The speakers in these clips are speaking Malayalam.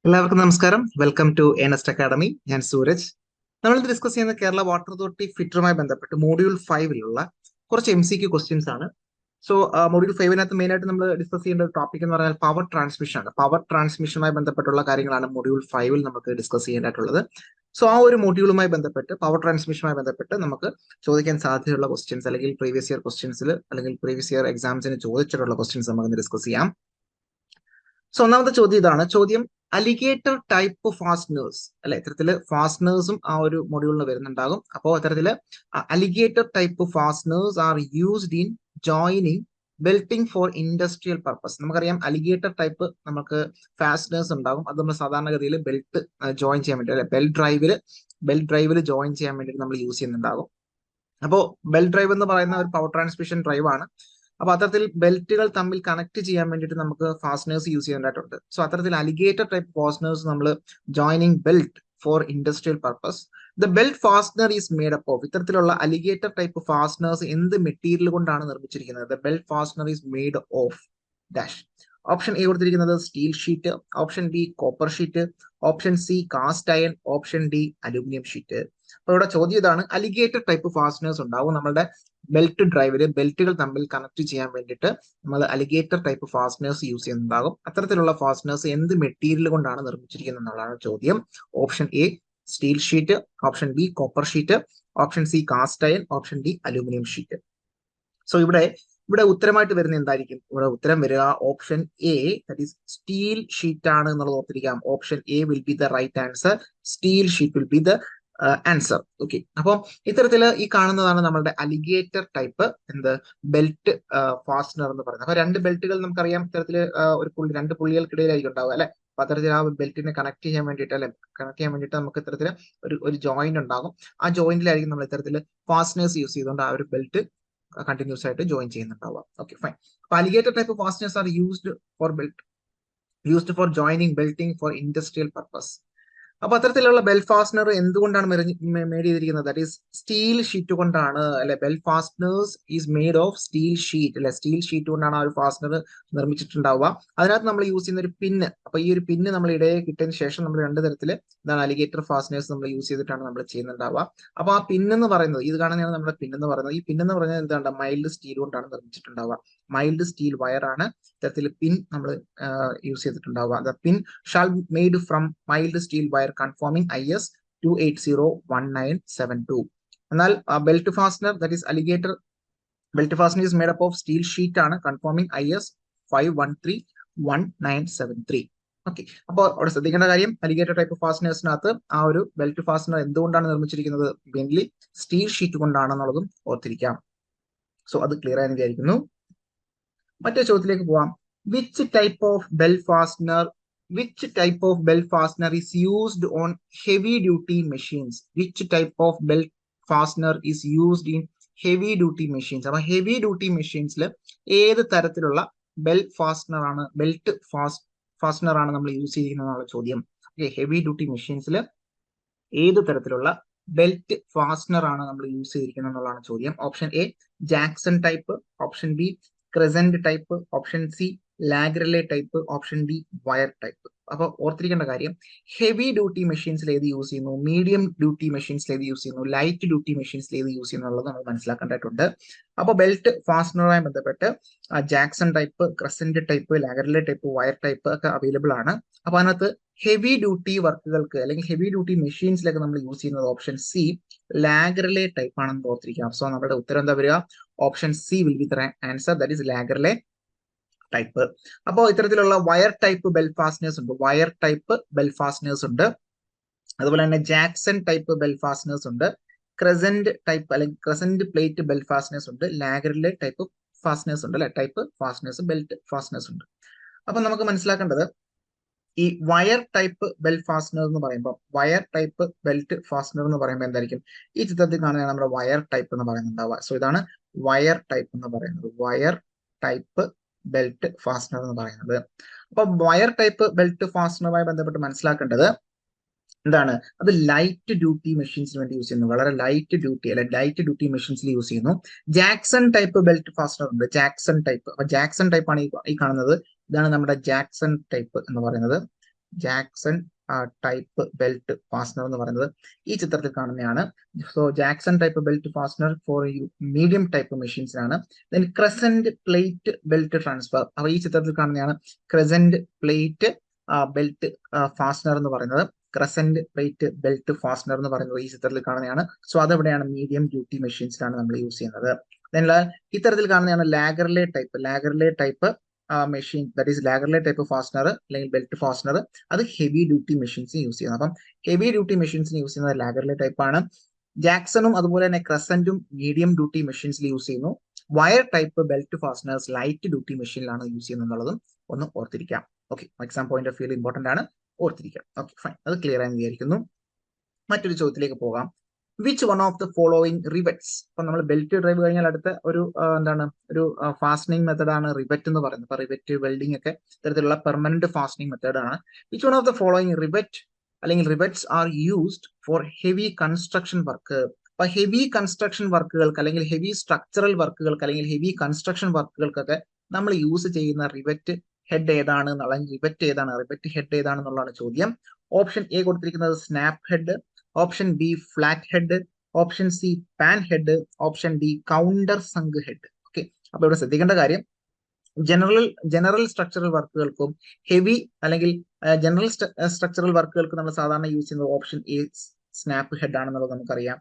എല്ലാവർക്കും നമസ്കാരം. വെൽക്കം ടു എനസ്റ്റ് അക്കാഡമി. ഞാൻ സൂരജ്. നമ്മൾ ഡിസ്കസ് ചെയ്യുന്ന കേരള വാട്ടർ അതോറിറ്റി ഫിറ്ററുമായി ബന്ധപ്പെട്ട് മോഡ്യൂൾ 5 കുറച്ച് MCQ ക്വസ്റ്റ്യൻസ് ആണ്. സോ മോഡ്യൂൾ 5 മെയിൻ ആയിട്ട് നമ്മൾ ഡിസ്കസ് ചെയ്യേണ്ട ടോപ്പിക് എന്ന് പറഞ്ഞാൽ പവർ ട്രാൻസ്മിഷൻ ആണ്. പവർ ട്രാൻസ്മിഷനുമായി ബന്ധപ്പെട്ടുള്ള കാര്യങ്ങളാണ് മോഡ്യൂൾ 5 നമുക്ക് ഡിസ്കസ് ചെയ്യേണ്ടതായിട്ടുള്ളത്. സോ ആ ഒരു മോഡ്യൂളുമായി ബന്ധപ്പെട്ട് പവർ ട്രാൻസ്മിഷനുമായി ബന്ധപ്പെട്ട് നമുക്ക് ചോദിക്കാൻ സാധ്യതയുള്ള ക്വസ്റ്റ്യൻസ് അല്ലെങ്കിൽ പ്രീവിയസ് ഇയർ ക്വസ്റ്റ്യൻസിൽ അല്ലെങ്കിൽ പ്രീവിയസ് ഇയർ എക്സാംസിന് ചോദിച്ചിട്ടുള്ള ക്വസ്റ്റ്യൻസ് നമുക്ക് ഡിസ്കസ് ചെയ്യാം. സോ ഒന്നാമത്തെ ചോദ്യം ഇതാണ്. ചോദ്യം അലിഗേറ്റർ ടൈപ്പ് ഫാസ്റ്റ്നേഴ്സ് അല്ലെ, ഇത്തരത്തില് ഫാസ്റ്റ്നേഴ്സും ആ ഒരു മൊഡ്യൂളിന് വരുന്നുണ്ടാകും. അപ്പോൾ ഇത്തരത്തില് alligator type fasteners are used in joining belting for industrial purpose. നമുക്കറിയാം അലിഗേറ്റർ ടൈപ്പ് നമുക്ക് ഫാസ്റ്റ്നേഴ്സ് ഉണ്ടാകും. അത് നമ്മൾ സാധാരണഗതിയിൽ ബെൽറ്റ് ജോയിൻ ചെയ്യാൻ വേണ്ടി അല്ലെ ബെൽറ്റ് ഡ്രൈവിൽ ജോയിൻ ചെയ്യാൻ വേണ്ടി നമ്മൾ യൂസ് ചെയ്യുന്നുണ്ടാകും. അപ്പോൾ ബെൽറ്റ് ഡ്രൈവ് എന്ന് പറയുന്ന ഒരു പവർ ട്രാൻസ്മിഷൻ ഡ്രൈവ് ആണ്. അപ്പൊ അത്തരത്തിൽ ബെൽറ്റുകൾ തമ്മിൽ കണക്ട് ചെയ്യാൻ വേണ്ടിയിട്ട് നമുക്ക് ഫാസ്റ്റ്നേഴ്സ് യൂസ് ചെയ്യേണ്ടതായിട്ടുണ്ട്. സോ അത്തരത്തിൽ അലിഗേറ്റർ ടൈപ്പ് ഫാസ്റ്റ്നേഴ്സ് നമ്മൾ joining belt for industrial purpose. The belt fastener is made up of. ഇത്തരത്തിലുള്ള അലിഗേറ്റർ ടൈപ്പ് ഫാസ്റ്റ്നേഴ്സ് എന്ത് മെറ്റീരിയൽ കൊണ്ടാണ് നിർമ്മിച്ചിരിക്കുന്നത്? The belt fastener is made of dash. Option A കൊടുത്തിരിക്കുന്നത് steel sheet, option B copper sheet, option C cast iron, option D aluminium sheet. അപ്പൊ ഇവിടെ ചോദ്യം ഇതാണ്, അലിഗേറ്റർ ടൈപ്പ് ഫാസ്റ്റ്നേഴ്സ് ഉണ്ടാവും നമ്മുടെ ബെൽറ്റ് ഡ്രൈവില് ബെൽറ്റുകൾ തമ്മിൽ കണക്ട് ചെയ്യാൻ വേണ്ടിയിട്ട് നമ്മൾ അലിഗേറ്റർ ടൈപ്പ് ഫാസ്റ്റ്നേഴ്സ് യൂസ് ചെയ്യുന്നുണ്ടാകും. അത്തരത്തിലുള്ള ഫാസ്റ്റ്നേഴ്സ് എന്ത് മെറ്റീരിയൽ കൊണ്ടാണ് നിർമ്മിച്ചിരിക്കുന്നത് എന്നുള്ളതാണ് ചോദ്യം. Option A steel sheet, option B copper sheet, option C cast iron, option D aluminium sheet. So ഇവിടെ ഉത്തരമായിട്ട് വരുന്ന എന്തായിരിക്കും? ഇവിടെ ഉത്തരം വരിക option A, that is steel sheet ആണ് എന്നുള്ളത് ഓർത്തിരിക്കാം. Option A will be the right answer. Steel sheet will be the answer. Okay, അപ്പോൾ ഇത്തരത്തില് ഈ കാണുന്നതാണ് നമ്മളുടെ അലിഗേറ്റർ ടൈപ്പ് ബെൽറ്റ് ഫാസ്റ്റ്നർ എന്ന് പറയുന്നത്. അപ്പൊ രണ്ട് ബെൽറ്റുകൾ നമുക്കറിയാം ഇത്തരത്തില് രണ്ട് പുള്ളികൾക്കിടയിലായിരിക്കും ഉണ്ടാവുക അല്ലെ. അപ്പൊ അത്തരത്തിൽ ആ ബെൽറ്റിനെ കണക്ട് ചെയ്യാൻ വേണ്ടിയിട്ട് അല്ലെ, കണക്ട് ചെയ്യാൻ വേണ്ടിയിട്ട് നമുക്ക് ഇത്തരത്തില് ഒരു ജോയിന്റ് ഉണ്ടാകും. ആ ജോയിന്റിലായിരിക്കും നമ്മൾ ഇത്തരത്തില് ഫാസ്റ്റ്നേഴ്സ് യൂസ് ചെയ്തുകൊണ്ട് ആ ഒരു ബെൽറ്റ് കണ്ടിന്യൂസ് ആയിട്ട് ജോയിൻ ചെയ്യുന്നുണ്ടാവുക. Okay, fine. അപ്പൊ alligator type fasteners are used for joining belting for industrial purpose. അപ്പൊ അത്തരത്തിലുള്ള ബെൽ ഫാസ്റ്റ്നർ എന്തുകൊണ്ടാണ് മേഡ് ചെയ്തിരിക്കുന്നത്? ദാറ്റ് ഈസ് സ്റ്റീൽ ഷീറ്റ് കൊണ്ടാണ് അല്ലെ. Bell fasteners is made of steel sheet അല്ലെ. സ്റ്റീൽ ഷീറ്റ് കൊണ്ടാണ് ആ ഒരു ഫാസ്റ്റ്നർ നിർമ്മിച്ചിട്ടുണ്ടാവുക. അതിനകത്ത് നമ്മൾ യൂസ് ചെയ്യുന്ന ഒരു പിന്ന്, അപ്പൊ ഈ ഒരു പിന്ന് നമ്മൾ ഇടയെ കിട്ടിയതിന് ശേഷം നമ്മൾ രണ്ട് തരത്തില് അലിഗേറ്റർ ഫാസ്റ്റ്നേഴ്സ് നമ്മൾ യൂസ് ചെയ്തിട്ടാണ് നമ്മൾ ചെയ്യുന്നുണ്ടാവുക. അപ്പൊ ആ പിന്നെന്ന് പറയുന്നത്, ഇത് കാണുന്നതാണ് നമ്മുടെ പിന്നെന്ന് പറയുന്നത്. ഈ പിന്നെന്ന് പറയുന്നത് എന്താണ്? മൈൽഡ് സ്റ്റീൽ കൊണ്ടാണ് നിർമ്മിച്ചിട്ടുണ്ടാവുക. മൈൽഡ് സ്റ്റീൽ വയറാണ് ഇത്തരത്തിൽ പിൻ നമ്മൾ യൂസ് ചെയ്തിട്ടുണ്ടാവുക. The pin shall made from mild steel wire conforming IS 2801972. എന്നാൽ belt fastener that is alligator belt fastener is made up of steel sheet ആണ്, കൺഫോമിംഗ് IS 5131973. ഓക്കെ, അപ്പോൾ അവിടെ ശ്രദ്ധിക്കേണ്ട കാര്യം, അലിഗേറ്റർ ടൈപ്പ് ഫാസ്റ്റ്നേഴ്സിനകത്ത് ആ ഒരു ബെൽറ്റ് ഫാസ്റ്റ്നർ എന്തുകൊണ്ടാണ് നിർമ്മിച്ചിരിക്കുന്നത്? മെയിൻലി സ്റ്റീൽ ഷീറ്റ് കൊണ്ടാണെന്നുള്ളതും ഓർത്തിരിക്കാം. സോ അത് ക്ലിയർ ആയെന്ന് വിചാരിക്കുന്നു. മറ്റൊരു ചോദ്യത്തിലേക്ക് പോവാം. Which type of belt fastener is used on heavy duty machines? Which type of belt fastener is used in heavy duty machines? അപ്പൊ ഹെവി ഡ്യൂട്ടി മെഷീൻസിൽ ഏത് തരത്തിലുള്ള ബെൽറ്റ് ഫാസ്റ്റ്നർ ആണ് നമ്മൾ യൂസ് ചെയ്തിരിക്കുന്ന ചോദ്യം. ഹെവി ഡ്യൂട്ടി മെഷീൻസിൽ ഏത് തരത്തിലുള്ള ബെൽറ്റ് ഫാസ്റ്റ്നർ ആണ് നമ്മൾ യൂസ് ചെയ്തിരിക്കുന്നത് എന്നുള്ളതാണ് ചോദ്യം. Option A Jackson type, option B crescent type, option C Lagrelle type, option D wire type. അപ്പൊ ഓർത്തിരിക്കേണ്ട കാര്യം, ഹെവി ഡ്യൂട്ടി മെഷീൻസിൽ ഏത് യൂസ് ചെയ്യുന്നു, മീഡിയം ഡ്യൂട്ടി മെഷീൻസിൽ ഏത് യൂസ് ചെയ്യുന്നു, ലൈറ്റ് ഡ്യൂട്ടി മെഷീൻസിൽ ഏത് യൂസ് ചെയ്യുന്നു എന്നുള്ളത് നമ്മൾ മനസ്സിലാക്കേണ്ടതായിട്ടുണ്ട്. അപ്പൊ ബെൽറ്റ് ഫാസ്റ്റ്നറുമായി ബന്ധപ്പെട്ട് Jackson type, crescent type, Lagrelle type, wire type ഒക്കെ അവൈലബിൾ ആണ്. അപ്പൊ അതിനകത്ത് ഹെവി ഡ്യൂട്ടി വർക്കുകൾക്ക് അല്ലെങ്കിൽ ഹെവി ഡ്യൂട്ടി മെഷീൻസിലൊക്കെ നമ്മൾ യൂസ് ചെയ്യുന്നത് ഓപ്ഷൻ സി ലാഗ്രലെ ടൈപ്പ് ആണെന്ന് ഓർത്തിരിക്കാം. സോ നമ്മുടെ ഉത്തരം എന്താ വരിക? Option C will be the answer, that is Lagrelle type. അപ്പോൾ ഇത്തരത്തിലുള്ള വയർ ടൈപ്പ് ബെൽറ്റ് ഫാസ്റ്റ്നേഴ്സ് ഉണ്ട്. അതുപോലെ തന്നെ ജാക്സൺ ടൈപ്പ് ബെൽറ്റ് ഫാസ്റ്റ്നേഴ്സ് ഉണ്ട്. ക്രസന്റ് ടൈപ്പ് അല്ലെങ്കിൽ ക്രസന്റ് പ്ലേറ്റ് ബെൽറ്റ് ഫാസ്റ്റ്നേഴ്സ് ഉണ്ട്. ലാഗ്രലെ ടൈപ്പ് ഫാസ്റ്റ്നേഴ്സ് ഉണ്ട് അല്ലെ. ടൈപ്പ് ഫാസ്റ്റ്നേഴ്സ് ബെൽറ്റ് ഫാസ്റ്റ്നേഴ്സ് ഉണ്ട്. അപ്പൊ നമുക്ക് മനസ്സിലാക്കേണ്ടത്, ഈ വയർ ടൈപ്പ് ബെൽറ്റ് ഫാസ്റ്റ്നർ എന്ന് പറയുമ്പോൾ എന്തായിരിക്കും? ഈ ചിത്രത്തിൽ കാണുന്നതാണ് നമ്മുടെ വയർ ടൈപ്പ് എന്ന് പറയുന്നുണ്ടാവുക. സോ ഇതാണ് വയർ ടൈപ്പ് എന്ന് പറയുന്നത്, വയർ ടൈപ്പ് ബെൽറ്റ് ഫാസ്റ്റ്നർ എന്ന് പറയുന്നത്. അപ്പൊ വയർ ടൈപ്പ് ബെൽറ്റ് ഫാസ്റ്റ്നറുമായി ബന്ധപ്പെട്ട് മനസ്സിലാക്കേണ്ടത് എന്താണ്? അത് ലൈറ്റ് ഡ്യൂട്ടി മെഷീൻസിന് വേണ്ടി യൂസ് ചെയ്യുന്നു. വളരെ ലൈറ്റ് ഡ്യൂട്ടി മെഷീൻസിൽ യൂസ് ചെയ്യുന്നു. ജാക്സൺ ടൈപ്പ് ബെൽറ്റ് ഫാസ്റ്റ്നർ ഉണ്ട്, ജാക്സൺ ടൈപ്പ്. അപ്പൊ ജാക്സൺ ടൈപ്പ് ആണ് ഈ കാണുന്നത്. ഇതാണ് നമ്മുടെ ജാക്സൺ ടൈപ്പ് എന്ന് പറയുന്നത്. ജാക്സൺ ടൈപ്പ് ബെൽറ്റ് ഫാസ്റ്റനർ എന്ന് പറയുന്നത് ഈ ചിത്രത്തിൽ കാണുന്നതാണ്. So Jackson type belt fastener for medium type മെഷീൻസിനാണ്. Then crescent plate belt transfer, അപ്പൊ ഈ ചിത്രത്തിൽ കാണുന്നതാണ് ക്രസന്റ് പ്ലേറ്റ് ബെൽറ്റ് ഫാസ്റ്റനർ എന്ന് പറയുന്നത്. ക്രസന്റ് പ്ലേറ്റ് ബെൽറ്റ് ഫാസ്റ്റനർ എന്ന് പറയുന്നത് ഈ ചിത്രത്തിൽ കാണുന്നതാണ്. സോ അതെവിടെയാണ്? മീഡിയം ഡ്യൂട്ടി മെഷീൻസിലാണ് നമ്മൾ യൂസ് ചെയ്യുന്നത്. ദെൻ ഇത്തരത്തിൽ കാണുന്നതാണ് Lagrelle type machine, that is Lagrelle type fastener അല്ലെങ്കിൽ ബെൽറ്റ് ഫാസ്റ്റനർ. അത് ഹെവി ഡ്യൂട്ടി മെഷീൻസ് യൂസ് ചെയ്യുന്നത്. അപ്പം ഹെവി ഡ്യൂട്ടി മെഷീൻസിന് യൂസ് ചെയ്യുന്നത് ലാഗർലെ ടൈപ്പ് ആണ്. ജാക്സണും അതുപോലെ തന്നെ ക്രസന്റും മീഡിയം ഡ്യൂട്ടി മെഷീൻസിൽ യൂസ് ചെയ്യുന്നു. Wire type belt fasteners light duty മെഷീനിലാണ് യൂസ് ചെയ്യുന്നത് എന്നുള്ളതും ഒന്ന് ഓർത്തിരിക്കാം. Okay, exam point of view important ആണ്, ഓർത്തിരിക്കാം. ഓക്കെ ഫൈൻ, അത് ക്ലിയർ ആയി വിചാരിക്കുന്നു. മറ്റൊരു ചോദ്യത്തിലേക്ക് പോകാം. Which one of the following rivets, അപ്പൊ നമ്മൾ ബെൽറ്റ് ഡ്രൈവ് കഴിഞ്ഞാൽ അടുത്ത ഒരു ഒരു ഫാസ്റ്റനിങ് മെത്തേഡാണ് റിവെറ്റ് എന്ന് പറയുന്നത്. അപ്പൊ റിവെറ്റ് വെൽഡിംഗ് ഒക്കെ ഇത്തരത്തിലുള്ള പെർമനന്റ് ഫാസ്റ്റനിങ് മെത്തേഡാണ്. Which one of the following rivet അല്ലെങ്കിൽ rivets are used for heavy construction work. അപ്പൊ ഹെവി കൺസ്ട്രക്ഷൻ വർക്കുകൾക്ക് അല്ലെങ്കിൽ ഹെവി സ്ട്രക്ചറൽ വർക്കുകൾക്ക് അല്ലെങ്കിൽ ഹെവി കൺസ്ട്രക്ഷൻ വർക്കുകൾക്കൊക്കെ നമ്മൾ യൂസ് ചെയ്യുന്ന റിവെറ്റ് ഹെഡ് ഏതാണ് അല്ലെങ്കിൽ റിവെറ്റ് ഹെഡ് ഏതാണെന്നുള്ളതാണ് ചോദ്യം. ഓപ്ഷൻ എ കൊടുത്തിരിക്കുന്നത് snap head, option B flat head, option C pan head, option D counter sunk head. Okay, അപ്പൊ ഇവിടെ ശ്രദ്ധിക്കേണ്ട കാര്യം ജനറൽ സ്ട്രക്ചറൽ വർക്കുകൾക്കും ഹെവി അല്ലെങ്കിൽ ജനറൽ സ്ട്രക്ചറൽ വർക്കുകൾക്ക് നമ്മൾ സാധാരണ യൂസ് ചെയ്യുന്നത് ഓപ്ഷൻ എ സ്നാപ്പ് ഹെഡ് ആണെന്നുള്ളത് നമുക്കറിയാം.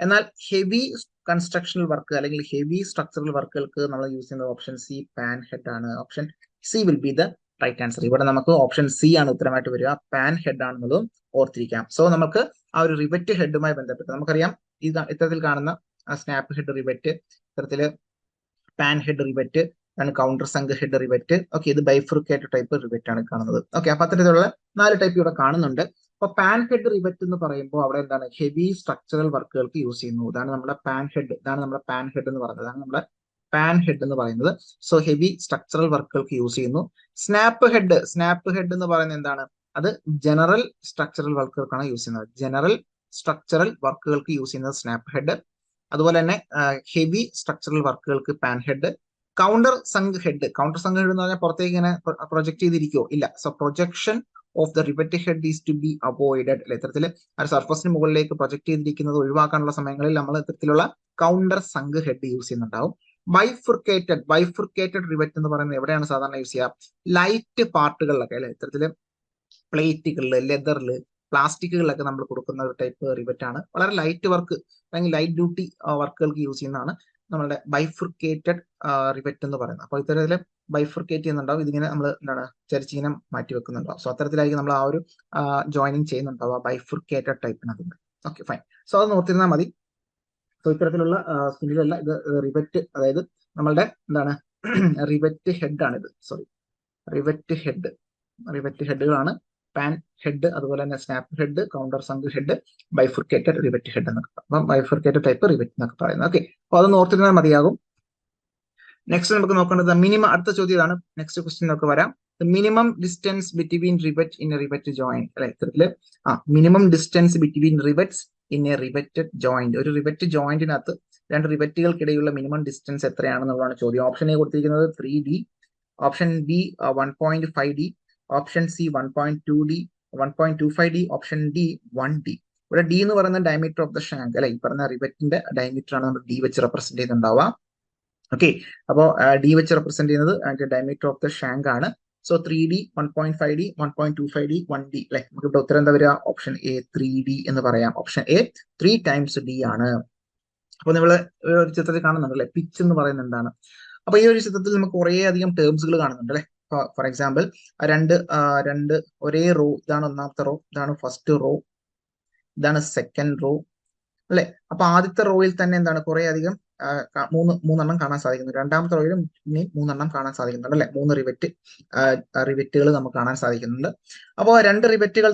എന്നാൽ ഹെവി കൺസ്ട്രക്ഷണൽ വർക്ക് അല്ലെങ്കിൽ ഹെവി സ്ട്രക്ചറൽ വർക്കുകൾക്ക് നമ്മൾ യൂസ് ചെയ്യുന്നത് ഓപ്ഷൻ സി പാൻ ഹെഡ് ആണ്. Option C will be the right answer. ഇവിടെ നമുക്ക് ഓപ്ഷൻ സി ആണ് ഉത്തരമായിട്ട് വരിക, പാൻ ഹെഡ് ആണെന്നുള്ളതും ഓർത്തിരിക്കാം. സോ നമുക്ക് ആ ഒരു റിവെറ്റ് ഹെഡുമായി ബന്ധപ്പെട്ട് നമുക്കറിയാം ഇത്തരത്തിൽ കാണുന്ന സ്നാപ്പ് ഹെഡ് റിവെറ്റ്, ഇത്തരത്തില് pan head rivet, counter sunk head rivet. Okay, ഇത് ബൈഫ്രിക്കേറ്റഡ് ടൈപ്പ് റിവെറ്റ് ആണ് കാണുന്നത്. ഓക്കെ, അപ്പൊ അത്തരത്തിലുള്ള 4 ടൈപ്പ് ഇവിടെ കാണുന്നുണ്ട്. അപ്പൊ പാൻ ഹെഡ് റിവെറ്റ് എന്ന് പറയുമ്പോൾ അവിടെ എന്താണ്? ഹെവി സ്ട്രക്ചറൽ വർക്കുകൾക്ക് യൂസ് ചെയ്യുന്നു. ഇതാണ് നമ്മുടെ പാൻ ഹെഡ് എന്ന് പറയുന്നത്. സോ ഹെവി സ്ട്രക്ചറൽ വർക്കുകൾക്ക് യൂസ് ചെയ്യുന്നു. സ്നാപ്പ് ഹെഡ് എന്ന് പറയുന്നത് എന്താണ്? അത് ജനറൽ സ്ട്രക്ചറൽ വർക്കുകൾക്കാണ് യൂസ് ചെയ്യുന്നത്. ജനറൽ സ്ട്രക്ചറൽ വർക്കുകൾക്ക് യൂസ് ചെയ്യുന്നത് സ്നാപ്പ് ഹെഡ്. അതുപോലെ തന്നെ ഹെവി സ്ട്രക്ചറൽ വർക്കുകൾക്ക് pan head. Counter sunk head എന്ന് പറഞ്ഞാൽ പുറത്തേക്ക് ഇങ്ങനെ പ്രൊജക്ട് ചെയ്തിരിക്കുവോ? ഇല്ല. So projection of the rivet head is to be avoided. അല്ലെ, ഇത്തരത്തിൽ ആ സർഫസിന് മുകളിലേക്ക് പ്രൊജക്ട് ചെയ്തിരിക്കുന്നത് ഒഴിവാക്കാനുള്ള സമയങ്ങളിൽ നമ്മൾ ഇത്തരത്തിലുള്ള കൗണ്ടർ സങ്ക് ഹെഡ് യൂസ് ചെയ്യുന്നുണ്ടാവും. ബൈഫുർക്കേറ്റഡ് റിവെറ്റ് എന്ന് പറയുന്നത് എവിടെയാണ് സാധാരണ യൂസ് ചെയ്യുക? ലൈറ്റ് പാർട്ടുകളിലൊക്കെ, അല്ലെ, ഇത്തരത്തില് പ്ലേറ്റുകളില്, ലെതറില്, പ്ലാസ്റ്റിക്കുകളിലൊക്കെ നമ്മൾ കൊടുക്കുന്ന ഒരു ടൈപ്പ് റിവെറ്റ് ആണ്. വളരെ ലൈറ്റ് വർക്ക് അല്ലെങ്കിൽ ലൈറ്റ് ഡ്യൂട്ടി വർക്കുകൾക്ക് യൂസ് ചെയ്യുന്നതാണ് നമ്മളുടെ ബൈഫുർക്കേറ്റഡ് റിവെറ്റ് എന്ന് പറയുന്നത്. അപ്പോൾ ഇത്തരത്തില് ബൈഫുർക്കേറ്റ് ചെയ്യുന്നുണ്ടാവും. ഇതിങ്ങനെ നമ്മൾ ചരിച്ചിങ്ങനെ മാറ്റി വെക്കുന്നുണ്ടാവും. സോ അത്തരത്തിലായിരിക്കും നമ്മൾ ആ ഒരു ജോയിനിങ് ചെയ്യുന്നുണ്ടാവും ബൈഫുർക്കേറ്റഡ് ടൈപ്പിനകത്ത്. Okay fine. സോ അത് നോക്കിയിരുന്നാൽ മതി. സോ ഇത്തരത്തിലുള്ള സ്കിന്നിലല്ല, ഇത് റിവെറ്റ്, അതായത് നമ്മളുടെ റിവെറ്റ് ഹെഡ് ആണ് ഇത്. റിവെറ്റ് ഹെഡുകളാണ് പാൻ ഹെഡ്, അതുപോലെ തന്നെ snap head, counter sunk head, bifurcated rivet head എന്നൊക്കെ. അപ്പം ബൈഫുർക്കേറ്റഡ് ടൈപ്പ് റിവെറ്റ് എന്നൊക്കെ പറയുന്നത്. ഓക്കെ, അപ്പൊ അതൊന്ന് ഓർത്തിരുന്നാൽ മതിയാകും. നെക്സ്റ്റ് നമുക്ക് നോക്കേണ്ടത് മിനിമം, അടുത്ത ചോദ്യം ഇതാണ്. നെക്സ്റ്റ് ക്വസ്റ്റ്യൻ നമുക്ക് വരാം. Minimum distance between rivet in A rivet joint. അല്ലെ, ഇത്തരത്തില് minimum distance between rivets in A riveted joint. ഒരു റിവെറ്റ് ജോയിന്റിനകത്ത് 2 റിവെറ്റുകൾക്കിടയിലുള്ള മിനിമം ഡിസ്റ്റൻസ് എത്രയാണെന്നുള്ളതാണ് ചോദ്യം. ഓപ്ഷൻ എ കൊടുത്തിരിക്കുന്നത് 3D, option B 1.5D, option C 1.2D, 1.25D, option D 1D. ഇവിടെ ഡി എന്ന് പറയുന്ന ഡയമീറ്റർ ഓഫ് ദ ഷാങ്ക്, അല്ലെ, ഈ പറഞ്ഞ റിവെറ്റിന്റെ ഡയമീറ്റർ ആണ് നമ്മൾ ഡി വെച്ച് റെപ്രസെന്റ് ചെയ്യുന്നുണ്ടാവുക. ഓക്കെ, അപ്പോൾ ഡി വെച്ച് റെപ്രസെന്റ് ചെയ്യുന്നത് അതിന്റെ ഡയമീറ്റർ ഓഫ് ദ ഷാങ്ക് ആണ്. So 3D, 1.5D, 1.25D, 1D. അല്ലെ, നമുക്ക് ഇവിടെ ഉത്തരം എന്താ വരിക? ഓപ്ഷൻ എ 3D എന്ന് പറയാം. ഓപ്ഷൻ എ 3 times D ആണ്. അപ്പൊ നമ്മൾ ഒരു ചിത്രത്തിൽ കാണുന്നുണ്ട്, അല്ലെ, പിച്ച് എന്ന് പറയുന്നത് എന്താണ്? അപ്പൊ ഈ ഒരു ചിത്രത്തിൽ നമുക്ക് കുറേ അധികം ടേംസുകൾ കാണുന്നുണ്ട്, അല്ലെ. ഫോർ എക്സാമ്പിൾ, രണ്ട് ഒരേ റോ, ഇതാണ് ഒന്നാമത്തെ റോ, ഇതാണ് ഫസ്റ്റ് റോ, ഇതാണ് സെക്കൻഡ് റോ, അല്ലെ. അപ്പൊ ആദ്യത്തെ റോയിൽ തന്നെ എന്താണ്? കുറെ അധികം മൂന്നെണ്ണം കാണാൻ സാധിക്കുന്നു. രണ്ടാമത്തെ റോയിലും ഇനിയും 3 കാണാൻ സാധിക്കുന്നുണ്ട്, അല്ലെ. 3 റിവെറ്റുകൾ നമുക്ക് കാണാൻ സാധിക്കുന്നുണ്ട്. അപ്പോൾ 2 റിവെറ്റുകൾ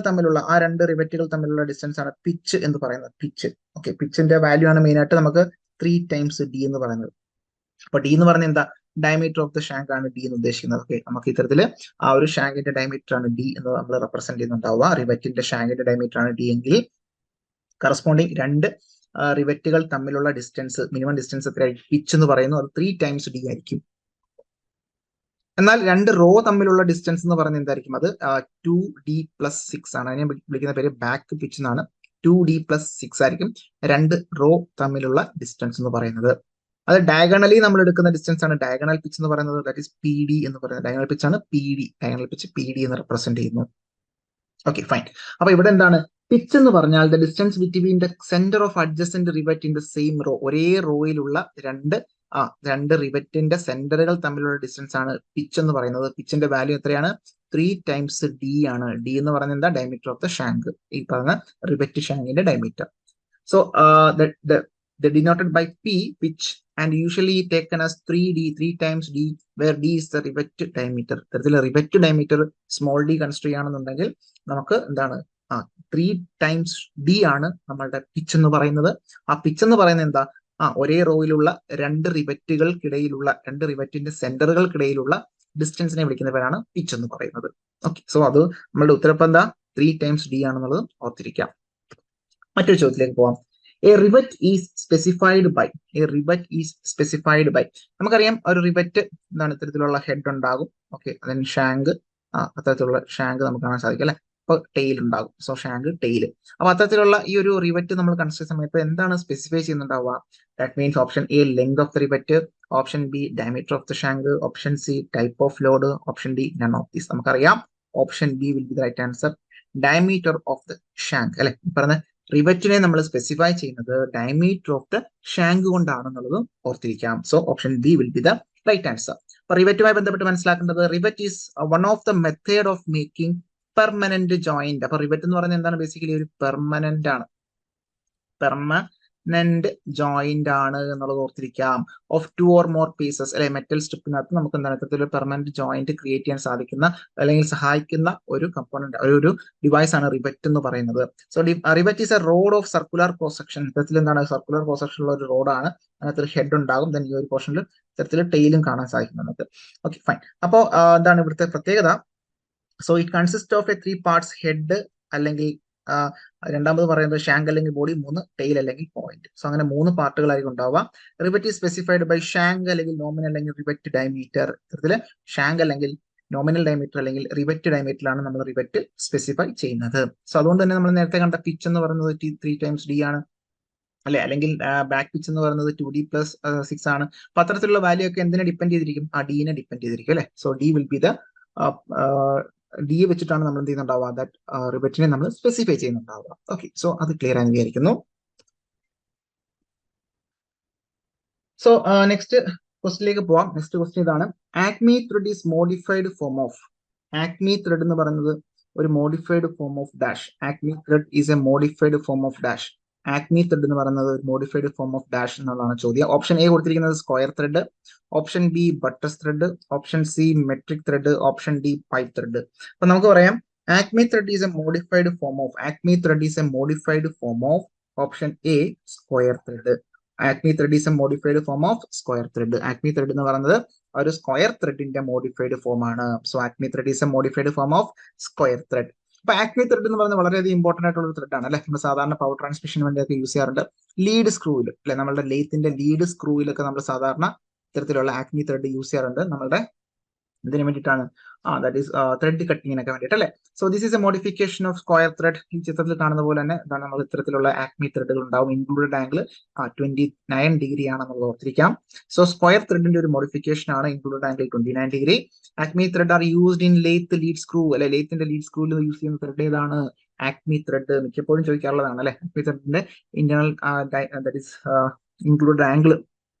തമ്മിലുള്ള ഡിസ്റ്റൻസ് ആണ് പിച്ച് എന്ന് പറയുന്നത്. ഓക്കെ, പിച്ചിന്റെ വാല്യൂ ആണ് മെയിൻ ആയിട്ട് നമുക്ക് 3 times D എന്ന് പറയുന്നത്. അപ്പൊ ഡി എന്ന് പറഞ്ഞാൽ എന്താ? ഡയമീറ്റർ ഓഫ് ദ ഷാങ്ക് ആണ് ഡി എന്ന് ഉദ്ദേശിക്കുന്നത്. ഓക്കെ, നമുക്ക് ഇത്തരത്തില് ആ ഒരു ഷാങ്കിന്റെ ഡയമീറ്റർ ആണ് ഡി എന്ന് നമ്മൾ റെപ്രസെന്റ് ചെയ്യുന്നുണ്ടാവുക. റിവെറ്റിന്റെ ഷാങ്കിന്റെ ഡയമീറ്റർ ആണ് ഡി എങ്കിൽ കറസ്പോണ്ടിങ് 2 റിവെറ്റുകൾ തമ്മിലുള്ള ഡിസ്റ്റൻസ്, മിനിമം ഡിസ്റ്റൻസ് എത്രയായിരിക്കും? പിച്ച് എന്ന് പറയുന്നത് അത് 3 times D ആയിരിക്കും. എന്നാൽ രണ്ട് റോ തമ്മിലുള്ള ഡിസ്റ്റൻസ് എന്ന് പറയുന്നത് എന്തായിരിക്കും? അത് 2D+6 ആണ്. അതിനെ വിളിക്കുന്ന പേര് ബാക്ക് പിച്ച് എന്നാണ്. 2D+6 ആയിരിക്കും രണ്ട് റോ തമ്മിലുള്ള ഡിസ്റ്റൻസ് എന്ന് പറയുന്നത്. അത് ഡയഗണലി നമ്മൾ എടുക്കുന്ന ഡിസ്റ്റൻസ് ആണ് ഡയഗണൽ പിച്ച് എന്ന് പറയുന്നത്. ദാറ്റ് ഈസ് PD എന്ന് പറയുന്നത്. ഡയഗണൽ പിച്ച് ആണ് PD. ഡയഗണൽ പിച്ച് PD എന്ന് റെപ്രസെന്റ് ചെയ്യുന്നു. Okay, fine. അപ്പൊ ഇവിടെ എന്താണ് പിച്ച് എന്ന് പറഞ്ഞാൽ the distance between the centre of adjacent rivet in the same row. ഒരേ റോയിലുള്ള രണ്ട് റിവറ്റിന്റെ സെന്ററുകൾ തമ്മിലുള്ള ഡിസ്റ്റൻസ് ആണ് പിച്ച് എന്ന് പറയുന്നത്. പിച്ചിന്റെ വാല്യൂ എത്രയാണ്? 3 ടൈംസ് D ആണ്. D എന്ന് പറയുന്നത് എന്താ? ഡയമീറ്റർ ഓഫ് ദ ഷാങ്ക്, ഈ പറഞ്ഞ റിവറ്റ് ഷാങ്കിന്റെ diameter. So the denoted by P, pitch, and usually taken as 3D, 3 times D, where D is the rivet diameter. ഇത്തരത്തില് rivet diameter small d consider ചെയ്യുകയാണെന്നുണ്ടെങ്കിൽ നമുക്ക് എന്താണ് 3 ടൈംസ് D ആണ് നമ്മളുടെ പിച്ച് എന്ന് പറയുന്നത്. ആ പിച്ച് എന്ന് പറയുന്നത് എന്താ? ഒരേ റോയിലുള്ള രണ്ട് റിവറ്റിന്റെ സെന്ററുകൾക്കിടയിലുള്ള ഡിസ്റ്റൻസിനെ വിളിക്കുന്ന പേരാണ് പിച്ച് എന്ന് പറയുന്നത്. ഓക്കെ, സോ അത് നമ്മളുടെ ഉത്തരപ്പം എന്താ? 3 ടൈംസ് D ആണെന്നുള്ളത് ഓർത്തിരിക്കാം. മറ്റൊരു ചോദ്യത്തിലേക്ക് പോവാം. A rivet is specified by. നമുക്കറിയാം ഒരു റിവറ്റ് എന്താണ് ഇത്തരത്തിലുള്ള ഹെഡ് ഉണ്ടാകും. ഓക്കെ, അതിന് ഷാങ്ക്, അത്തരത്തിലുള്ള ഷാങ്ക് നമുക്ക് കാണാൻ സാധിക്കും അല്ലെ. അപ്പൊ ടെയിൽ ഉണ്ടാകും. So shank, tail. അപ്പൊ അത്തരത്തിലുള്ള ഈ ഒരു റിവറ്റ് നമ്മൾ കൺസിഡർ ചെയ്യുന്ന സമയത്ത് എന്താണ് സ്പെസിഫൈ ചെയ്യുന്നുണ്ടാവുക? That means option A length of the rivet, option B diameter of the shank, option C type of load, option D none of these. നമുക്കറിയാം option B will be the right answer, diameter of the shank അല്ലെ. പറഞ്ഞ റിവറ്റിനെ നമ്മൾ സ്പെസിഫൈ ചെയ്യുന്നത് ഡയമീറ്റർ ഓഫ് ദ ഷാങ്ക് കൊണ്ടാണെന്നുള്ളത് ഓർത്തിരിക്കാം. So option B will be the right answer. അപ്പൊ റിവറ്റുമായി ബന്ധപ്പെട്ട് മനസ്സിലാക്കേണ്ടത് rivet is one of the method of making permanent joint. അപ്പൊ റിവറ്റ് എന്ന് പറയുന്നത് എന്താണ്? ബേസിക്കലി ഒരു പെർമനന്റ് ആണ്, പെർമനന്റ് ജോയിന്റ് ആണ് എന്നുള്ളത് ഓർത്തിരിക്കാം. ഓഫ് 2 or more pieces അല്ലെ, മെറ്റൽ സ്ട്രിപ്പിനകത്ത് നമുക്ക് എന്താണ് ഇത്തരത്തിലൊരു പെർമനന്റ് ജോയിന്റ് ക്രിയേറ്റ് ചെയ്യാൻ സാധിക്കുന്ന അല്ലെങ്കിൽ സഹായിക്കുന്ന ഒരു കമ്പോണന്റ്, ഒരു ഡിവൈസ് ആണ് റിവറ്റ് എന്ന് പറയുന്നത്. So rivet is A road of circular cross section. ഇത്തരത്തിൽ എന്താണ് സർക്കുലർ ക്രോസ് സെക്ഷൻ ഉള്ള ഒരു റോഡാണ്. അതിനകത്ത് ഒരു ഹെഡ് ഉണ്ടാകും. ദെൻ ഈ ഒരു പോർഷനിൽ ഇത്തരത്തിൽ ടെയിലും കാണാൻ സാധിക്കും നമുക്ക്. Okay, fine. അപ്പോ എന്താണ് ഇവിടുത്തെ പ്രത്യേകത? So it consist of a 3 parts head അല്ലെങ്കിൽ രണ്ടാമത് പറയുന്നത് ഷാങ്ക് അല്ലെങ്കിൽ ബോഡി, 3 ടെയിൽ അല്ലെങ്കിൽ പോയിന്റ്. സോ അങ്ങനെ 3 പാർട്ടുകളായിരിക്കും ഉണ്ടാവുക. Rivet is specified by shank അല്ലെങ്കിൽ നോമിനൽ അല്ലെങ്കിൽ റിവറ്റ് ഡയമീറ്റർ. ഇത്തരത്തില് ഷാങ്ക് അല്ലെങ്കിൽ നോമിനൽ ഡയമീറ്റർ അല്ലെങ്കിൽ റിവറ്റ് ഡയമീറ്ററിലാണ് നമ്മൾ റിവറ്റ് സ്പെസിഫൈ ചെയ്യുന്നത്. സോ അതുകൊണ്ട് തന്നെ നമ്മൾ നേരത്തെ കണ്ട പിച്ച് എന്ന് പറയുന്നത് 3 ടൈംസ് D ആണ് അല്ലെ, അല്ലെങ്കിൽ ബാക്ക് പിച്ച് എന്ന് പറയുന്നത് 2D+6 ആണ്. അപ്പൊ അത്തരത്തിലുള്ള വാല്യൂ ഒക്കെ എന്തിനെ ഡിപ്പെൻഡ് ചെയ്തിരിക്കും? ഡീനെ ഡിപ്പെൻഡ് ചെയ്തിരിക്കും അല്ലെ. So D will be the D വെച്ചിട്ടാണ് നമ്മൾ എന്ത് ചെയ്യുന്നുണ്ടാവുക? ദാറ്റ് റിവറ്റിനെ നമ്മൾ സ്പെസിഫൈ ചെയ്യുന്നുണ്ടാവുക. ഓക്കെ, സോ അത് ക്ലിയർ ആയി വിചാരിക്കുന്നു. സോ നെക്സ്റ്റ് ക്വസ്റ്റിലേക്ക് പോവാം. നെക്സ്റ്റ് ക്വസ്റ്റ്യൻ ഇതാണ്. Acme thread is modified form of. Acme thread എന്ന് പറയുന്നത് ഒരു modified form of dash. Acme thread is A modified form of dash. Acme thread എന്ന് പറയുന്നത് ഒരു മോഡിഫൈഡ് ഫോം ഓഫ് ഡാഷ് എന്നുള്ളതാണ് ചോദ്യം. ഓപ്ഷൻ എ കൊടുത്തിരിക്കുന്നത് square thread, option B butter thread, option C metric thread, option D pipe thread. അപ്പൊ നമുക്ക് പറയാം Acme thread is A modified form of. Acme thread is A modified form of option A square thread. Acme thread is A modified form of square thread. Acme thread എന്ന് പറയുന്നത് ഒരു സ്ക്വയർ ത്രെഡിന്റെ മോഡിഫൈഡ് ഫോം ആണ്. So Acme thread is A modified form of square thread. അപ്പൊ ആക്മി ത്രെഡ് എന്ന് പറയുന്നത് വളരെയധികം ഇമ്പോർട്ടന്റ് ആയിട്ടുള്ള ഒരു ത്രെഡ് ആണ് അല്ലെ. നമ്മൾ സാധാരണ പവർ ട്രാൻസ്മിഷന് വേണ്ടിയൊക്കെ യൂസ് ചെയ്യാറുണ്ട്. ലീഡ് സ്ക്രൂവിൽ അല്ലെ, നമ്മളുടെ ലെയ്ത്തിന്റെ ലീഡ് സ്ക്രൂവിലൊക്കെ നമ്മൾ സാധാരണ ഇത്തരത്തിലുള്ള ആക്മി ത്രെഡ് യൂസ് ചെയ്യാറുണ്ട്. നമ്മളുടെ ഇതിന് വേണ്ടിയിട്ടാണ് ദാറ്റ് ഈസ് ത്രെഡ് കട്ടിങ്ങിനൊക്കെ വേണ്ടിയിട്ട് അല്ലെ. So this is A modification of square thread. ഈ ചിത്രത്തിൽ കാണുന്ന പോലെ തന്നെ എന്താണ് നമ്മൾ ഇത്തരത്തിലുള്ള ആക്മി ത്രെഡുകൾ ഉണ്ടാവും. ഇൻക്ലൂഡഡ് ആംഗിൾ 29 ഡിഗ്രി ആണെന്നുള്ളത് ഓർത്തിരിക്കാം. സോ സ്ക്വയർ ത്രെഡിന്റെ ഒരു മോഡിഫിക്കേഷൻ ആണ് included angle 29 degree. Acme thread are used in lathe lead screw അല്ലെ. ലെയ്ത്തിന്റെ ലീഡ് സ്ക്രൂവിൽ യൂസ് ചെയ്യുന്ന ത്രെഡ് ഏതാണ്? Acme thread. മിക്കപ്പോഴും ചോദിക്കാറുള്ളതാണ് അല്ലെ. ആക്മി ത്രെഡിന്റെ internal that is included angle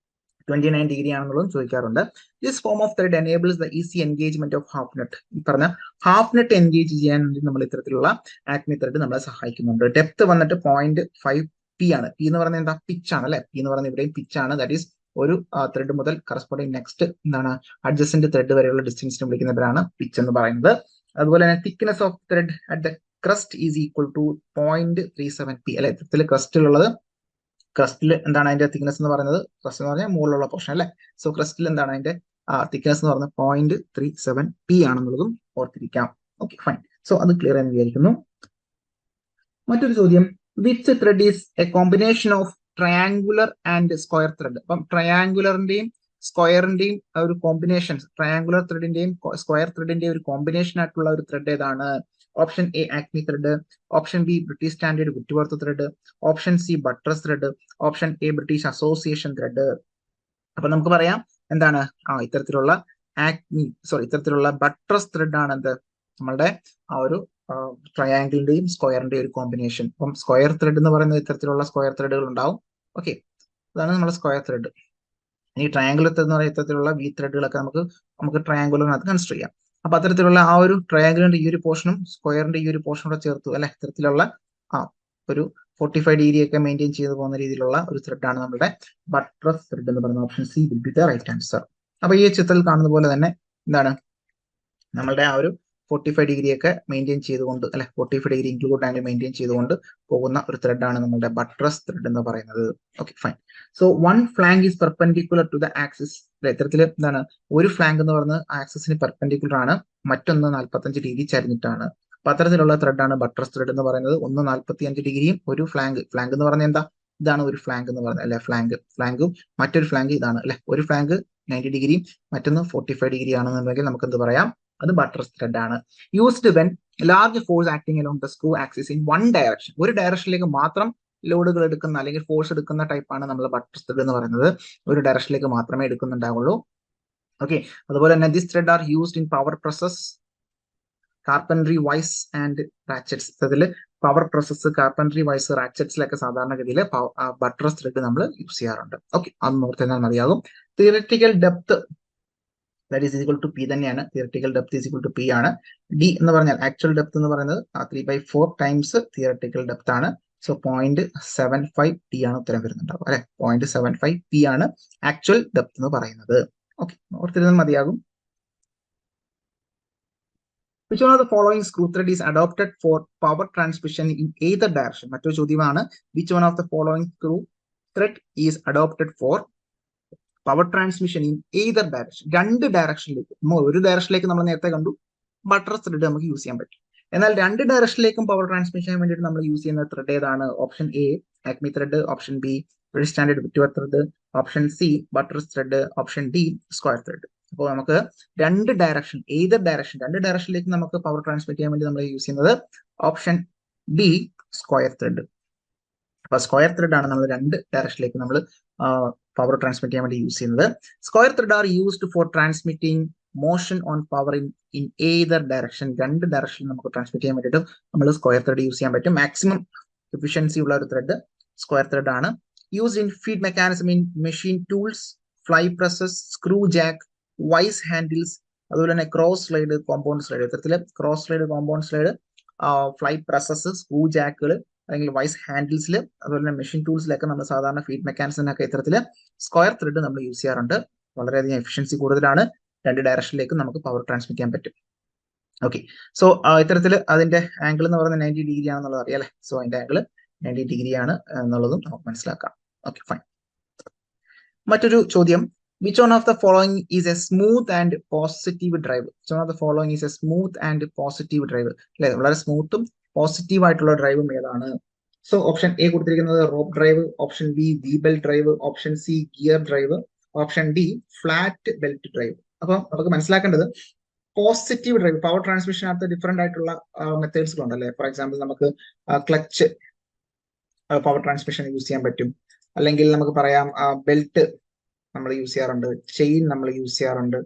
29 degree ആണെന്നുള്ളതും ചോദിക്കാറുണ്ട്. This form of thread enables the easy engagement of half nut. ഈ പറഞ്ഞ ഹാഫ് നെറ്റ് എൻഗേജ് ചെയ്യാൻ വേണ്ടി നമ്മൾ ഇത്തരത്തിലുള്ള ആക്മി ത്രെഡ് നമ്മളെ സഹായിക്കുന്നുണ്ട്. ഡെപ്ത് വന്നിട്ട് 0.5 P ആണ്. പി എന്ന് പറയുന്നത് എന്താ? പിച്ച് ആണ് അല്ലെ. പി എന്ന് പറയുന്നത് ഇവിടെയും പിച്ച് ആണ്. ദാറ്റ് ഈസ് ഒരു ത്രെഡ് മുതൽ കറസ്പോണ്ടിങ് നെക്സ്റ്റ് എന്താണ് അഡ്ജസന്റ് ത്രെഡ് വരെയുള്ള ഡിസ്റ്റൻസിനെ വിളിക്കുന്നവരാണ് പിച്ച് എന്ന് പറയുന്നത്. അതുപോലെ തന്നെ thickness of thread at the crest is equal to 0.37 P അല്ലെ. ഇത്തരത്തിൽ ക്രസ്റ്റിലുള്ളത്, ക്രസ്റ്റിൽ എന്താണ് അതിന്റെ തിക്നെസ് എന്ന് പറയുന്നത്? ക്രസ്റ്റ് എന്ന് പറഞ്ഞാൽ മുകളിലുള്ള പോർഷൻ അല്ലെ. സോ ക്രസ്റ്റിൽ എന്താണ് അതിന്റെ തിക്നെസ് എന്ന് പറയുന്നത്? 0.37 P ആണെന്നുള്ളതും ഓർത്തിരിക്കാം. Okay, fine. സോ അത് ക്ലിയർ ആയി വിചാരിക്കുന്നു. മറ്റൊരു ചോദ്യം, which thread is a combination of triangular and square thread. അപ്പം ട്രയാങ്കുലറിന്റെയും സ്ക്വയറിന്റെയും ഒരു കോമ്പിനേഷൻ, ട്രയാങ്കുലർ ത്രെഡിന്റെയും സ്ക്വയർ ത്രെഡിന്റെയും ഒരു കോമ്പിനേഷൻ ആയിട്ടുള്ള ഒരു ത്രെഡ് ഏതാണ്? Option A acme thread, option B British standard Whitworth thread, option C buttress thread, option A British association thread. അപ്പൊ നമുക്ക് പറയാം എന്താണ് ഇത്തരത്തിലുള്ള ഇത്തരത്തിലുള്ള ബട്ട്രസ് ത്രെഡ് ആണ് എന്ത് നമ്മളുടെ ആ ഒരു ട്രയാങ്കിളിന്റെയും സ്ക്വയറിന്റെയും ഒരു കോമ്പിനേഷൻ. അപ്പം സ്ക്വയർ ത്രെഡ് എന്ന് പറയുന്നത് ഇത്തരത്തിലുള്ള സ്ക്വയർ ത്രെഡുകൾ ഉണ്ടാവും. ഓക്കെ, അതാണ് നമ്മുടെ സ്ക്വയർ ത്രെഡ്. ഈ ട്രയാങ്കുലർ ത്രെഡ് എന്ന് പറയുന്ന ഇത്തരത്തിലുള്ള വി ത്രെഡുകളൊക്കെ നമുക്ക് ട്രയാങ്കുലറിനകത്ത് കൺസിഡർ ചെയ്യാം. അപ്പൊ അത്തരത്തിലുള്ള ആ ഒരു ട്രയാങ്കുലറിന്റെ ഈ ഒരു പോർഷനും സ്ക്വയറിന്റെ ഈ ഒരു പോർഷനും കൂടെ ചേർത്തു അല്ലെ, ഇത്തരത്തിലുള്ള ഒരു 45 ഡിഗ്രി ഒക്കെ മെയിൻറ്റെയിൻ ചെയ്തു പോകുന്ന രീതിയിലുള്ള ഒരു ത്രെഡാണ് നമ്മുടെ ബട്ട്രസ് ത്രെഡ് എന്ന് പറയുന്ന. Option C will be the right answer. അപ്പൊ ഈ ചിത്രത്തിൽ കാണുന്ന പോലെ തന്നെ എന്താണ് നമ്മളുടെ ആ ഒരു 45 ഡിഗ്രി ഒക്കെ മെയിൻറ്റെയിൻ ചെയ്തുകൊണ്ട് അല്ലെ, 45 ഡിഗ്രി ഇൻക്ലൂഡ് ആൻഡ് മെയിൻറ്റെയിൻ ചെയ്തുകൊണ്ട് പോകുന്ന ഒരു ത്രെഡാണ് നമ്മുടെ ബട്ട്രസ് ത്രെഡ് എന്ന് പറയുന്നത്. Okay fine. So one flank is perpendicular to the axis. ഇത്തരത്തിൽ എന്താണ് ഒരു ഫ്ലാങ്ക് എന്ന് പറയുന്നത് ആക്സിസിന് പെർപെൻഡിക്കുലർ ആണ്, മറ്റൊന്ന് 45 ഡിഗ്രി ചരിഞ്ഞിട്ടാണ്. അപ്പൊ അത്തരത്തിലുള്ള ത്രെഡാണ് ബട്ട്രസ് ത്രെഡ് എന്ന് പറയുന്നത്. ഒന്ന് 45 ഡിഗ്രിയും ഒരു ഫ്ലാങ്ക് എന്ന് പറഞ്ഞാൽ എന്താ, ഇതാണ് ഒരു ഫ്ലാങ്ക് എന്ന് പറയുന്നത് അല്ലെ, ഫ്ലാങ്കും മറ്റൊരു ഫ്ലാങ്ക് ഇതാണ് അല്ലെ, ഒരു ഫ്ലാങ്ക് 90 ഡിഗ്രിയും മറ്റൊന്ന് 45 ഡിഗ്രി ആണെന്നുണ്ടെങ്കിൽ നമുക്ക് എന്ത് പറയാം, അത് ബട്ട്രസ് ത്രെഡ് ആണ്. Used when large force acting along the screw axis in one direction. ഒരു ഡയറക്ഷനിലേക്ക് മാത്രം ലോഡുകൾ എടുക്കുന്ന അല്ലെങ്കിൽ ഫോഴ്സ് എടുക്കുന്ന ടൈപ്പാണ് നമ്മൾ ബട്ട്രസ് ത്രെഡ് എന്ന് പറയുന്നത്. ഒരു ഡയറക്ഷനിലേക്ക് മാത്രമേ എടുക്കുന്നുണ്ടാവുള്ളൂ. ഓക്കെ, അതുപോലെ തന്നെ this thread are used in power presses, carpentry vise and ratchets. അതിൽ പവർ പ്രൊസസ്, കാർപ്പൻട്രി വൈസ്, റാച്ചറ്റ്സിലൊക്കെ സാധാരണഗതിയിൽ ബട്ട്രസ് ത്രെഡ് നമ്മൾ യൂസ് ചെയ്യാറുണ്ട്. ഓക്കെ, അത് ഓർത്താൽ മതിയാകും. Theoretical depth that is equal to P തന്നെയാണ്. Theoretical depth is equal to P ആണ്. ഡി എന്ന് പറഞ്ഞാൽ ആക്ച്വൽ ഡെപ്ത് എന്ന് പറയുന്നത് 3/4 ടൈംസ് തിയററ്റിക്കൽ ഡെപ്ത് ആണ്. സോ 0.75 P ആണ് ഉത്തരം വരുന്നുണ്ടാവും അല്ലെ. 0.75 P ആണ് ആക്ച്വൽ ഡെപ്ത് എന്ന് പറയുന്നത്. ഓക്കെ, ഓർത്തിരുന്നാൽ മതിയാകും. Which one of the following screw thread is adopted for power transmission in either direction? മറ്റൊരു ചോദ്യമാണ്, which one of the following screw thread is adopted for power transmission in either direction? രണ്ട് ഡയറക്ഷനിലേക്ക്. ഒരു ഡയറക്ഷനിലേക്ക് നമ്മൾ നേരത്തെ കണ്ടു ബട്ട്രസ് ത്രെഡ് നമുക്ക് യൂസ് ചെയ്യാൻ പറ്റും. എന്നാൽ രണ്ട് ഡയറക്ഷനിലേക്കും പവർ ട്രാൻസ്മിഷന് വേണ്ടിയിട്ട് നമ്മൾ യൂസ് ചെയ്യുന്ന ത്രെഡ് ഏതാണ്? Option A acme thread, option B British standard Whitworth thread, option C buttress thread, option D square thread. അപ്പോൾ നമുക്ക് രണ്ട് ഡയറക്ഷൻ, ഏതർ ഡയറക്ഷൻ, രണ്ട് ഡയറക്ഷനിലേക്ക് നമുക്ക് പവർ ട്രാൻസ്മിറ്റ് ചെയ്യാൻ വേണ്ടി നമ്മൾ യൂസ് ചെയ്യുന്നത് ഓപ്ഷൻ ബി സ്ക്വയർ ത്രെഡ്. അപ്പൊ സ്ക്വയർ ത്രെഡ് ആണ് നമ്മൾ രണ്ട് ഡയറക്ഷനിലേക്ക് നമ്മൾ പവർ ട്രാൻസ്മിറ്റ് ചെയ്യാൻ വേണ്ടി യൂസ് ചെയ്യുന്നത്. Square thread are used for transmitting motion on power in either direction. രണ്ട് ഡയറക്ഷനിൽ നമുക്ക് ട്രാൻസ്മിറ്റ് ചെയ്യാൻ വേണ്ടിയിട്ട് നമ്മൾ സ്ക്വയർ ത്രെഡ് യൂസ് ചെയ്യാൻ പറ്റും. മാക്സിമം എഫിഷ്യൻസി ഉള്ള ഒരു ത്രെഡ് സ്ക്വയർ ത്രെഡ് ആണ്. Used in feed mechanism in machine tools, fly presses, screw jack, vise handles, അതുപോലെ തന്നെ ക്രോസ് സ്ലൈഡ്, കോമ്പൗണ്ട് സ്ലൈഡ്. ഇത്തരത്തില് cross slide, compound slide, fly presses, screw ജാക്കുകൾ അല്ലെങ്കിൽ വൈസ് ഹാൻഡിൽസിൽ, അതുപോലെ തന്നെ മെഷീൻ ടൂൾസിലൊക്കെ നമ്മൾ സാധാരണ ഫീഡ് മെക്കാനിസത്തിനൊക്കെ ഇത്തരത്തിൽ സ്ക്വയർ ത്രെഡ് നമ്മൾ യൂസ് ചെയ്യാറുണ്ട്. വളരെയധികം എഫിഷ്യൻസി കൂടുതലാണ്, രണ്ട് ഡയറക്ഷനിലേക്ക് നമുക്ക് പവർ ട്രാൻസ്മിറ്റ് ചെയ്യാൻ പറ്റും. ഓക്കെ, സോ ഇത്തരത്തിൽ അതിന്റെ ആംഗിൾ എന്ന് പറയുന്നത് 90 ഡിഗ്രി ആണെന്നുള്ളത് അറിയാം അല്ലെ. സോ അതിന്റെ ആംഗിൾ 90 ഡിഗ്രി ആണ് എന്നുള്ളതും നമുക്ക് മനസ്സിലാക്കാം. Okay fine. മറ്റൊരു ചോദ്യം, which one of the following is a smooth and positive drive? Which one of the following is a smooth and positive drive? അല്ലെ, വളരെ സ്മൂത്തും പോസിറ്റീവ് ആയിട്ടുള്ള ഡ്രൈവും ഏതാണ്? സോ ഓപ്ഷൻ എ കൊടുത്തിരിക്കുന്നത് rope drive, option B wheel belt drive, option C gear drive, option D flat belt drive. അപ്പൊ നമുക്ക് മനസ്സിലാക്കേണ്ടത് പോസിറ്റീവ് ഡ്രൈവ്, പവർ ട്രാൻസ്മിഷനകത്ത് ഡിഫറെന്റ് ആയിട്ടുള്ള മെത്തേഡ്സുകളുണ്ടല്ലേ. ഫോർ എക്സാമ്പിൾ നമുക്ക് ക്ലച്ച് പവർ ട്രാൻസ്മിഷൻ യൂസ് ചെയ്യാൻ പറ്റും, അല്ലെങ്കിൽ നമുക്ക് പറയാം ബെൽറ്റ് നമ്മൾ യൂസ് ചെയ്യാറുണ്ട്, ചെയിൻ നമ്മൾ യൂസ് ചെയ്യാറുണ്ട്,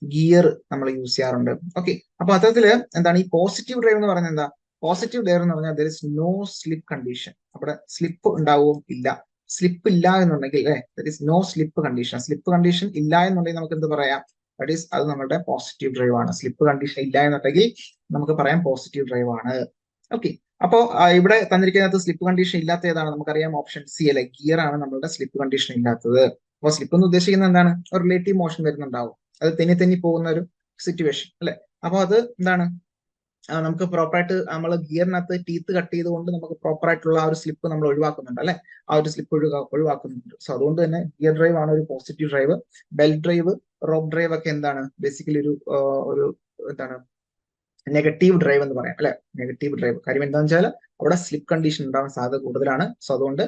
ഗിയർ നമ്മൾ യൂസ് ചെയ്യാറുണ്ട്. ഓക്കെ, അപ്പൊ അത്തരത്തില് എന്താണ് ഈ പോസിറ്റീവ് ഡ്രൈവ് എന്ന് പറയുന്നത്? എന്താ പോസിറ്റീവ് ഡ്രൈവ് എന്ന് പറഞ്ഞാൽ there is no slip condition. അവിടെ സ്ലിപ്പ് ഉണ്ടാവും ഇല്ല. സ്ലിപ്പ് ഇല്ല എന്നുണ്ടെങ്കിൽ there is no slip condition. Slip condition ഇല്ല എന്നുണ്ടെങ്കിൽ നമുക്ക് എന്ത് പറയാം? ദാറ്റ് ഈസ് അത് നമ്മുടെ പോസിറ്റീവ് ഡ്രൈവ് ആണ്. സ്ലിപ്പ് കണ്ടീഷൻ ഇല്ല എന്നുണ്ടെങ്കിൽ നമുക്ക് പറയാം പോസിറ്റീവ് ഡ്രൈവ് ആണ്. ഓക്കെ, അപ്പോ ഇവിടെ തന്നിരിക്കുന്നത് സ്ലിപ്പ് കണ്ടീഷൻ ഇല്ലാത്ത ഏതാണ്? നമുക്കറിയാം ഓപ്ഷൻ സി അല്ലെ, ഗിയർ ആണ് നമ്മളുടെ സ്ലിപ്പ് കണ്ടീഷൻ ഇല്ലാത്തത്. അപ്പൊ സ്ലിപ്പ് എന്ന് ഉദ്ദേശിക്കുന്നത് എന്താണ്? ഒരു റിലേറ്റീവ് മോഷൻ വരുന്നുണ്ടാവും, അത് തെന്നി പോകുന്ന ഒരു സിറ്റുവേഷൻ അല്ലെ. അപ്പൊ അത് എന്താണ്, നമുക്ക് പ്രോപ്പറായിട്ട് നമ്മൾ ഗിയറിനകത്ത് ടീത്ത് കട്ട് ചെയ്തുകൊണ്ട് നമുക്ക് പ്രോപ്പർ ആയിട്ടുള്ള ആ ഒരു സ്ലിപ്പ് നമ്മൾ ഒഴിവാക്കുന്നുണ്ട് അല്ലെ, ആ ഒരു സ്ലിപ്പ് ഒഴിവാക്കുന്നുണ്ട്. സോ അതുകൊണ്ട് തന്നെ ഗിയർ ഡ്രൈവ് ആണ് ഒരു positive drive. Belt drive, rope drive ഒക്കെ എന്താണ് ബേസിക്കലി ഒരു എന്താണ് നെഗറ്റീവ് ഡ്രൈവ് എന്ന് പറയാം അല്ലെ. നെഗറ്റീവ് ഡ്രൈവ് കാര്യം എന്താണെന്ന് വെച്ചാൽ അവിടെ സ്ലിപ്പ് കണ്ടീഷൻ ഉണ്ടാവാൻ സാധ്യത കൂടുതലാണ്. സോ അതുകൊണ്ട്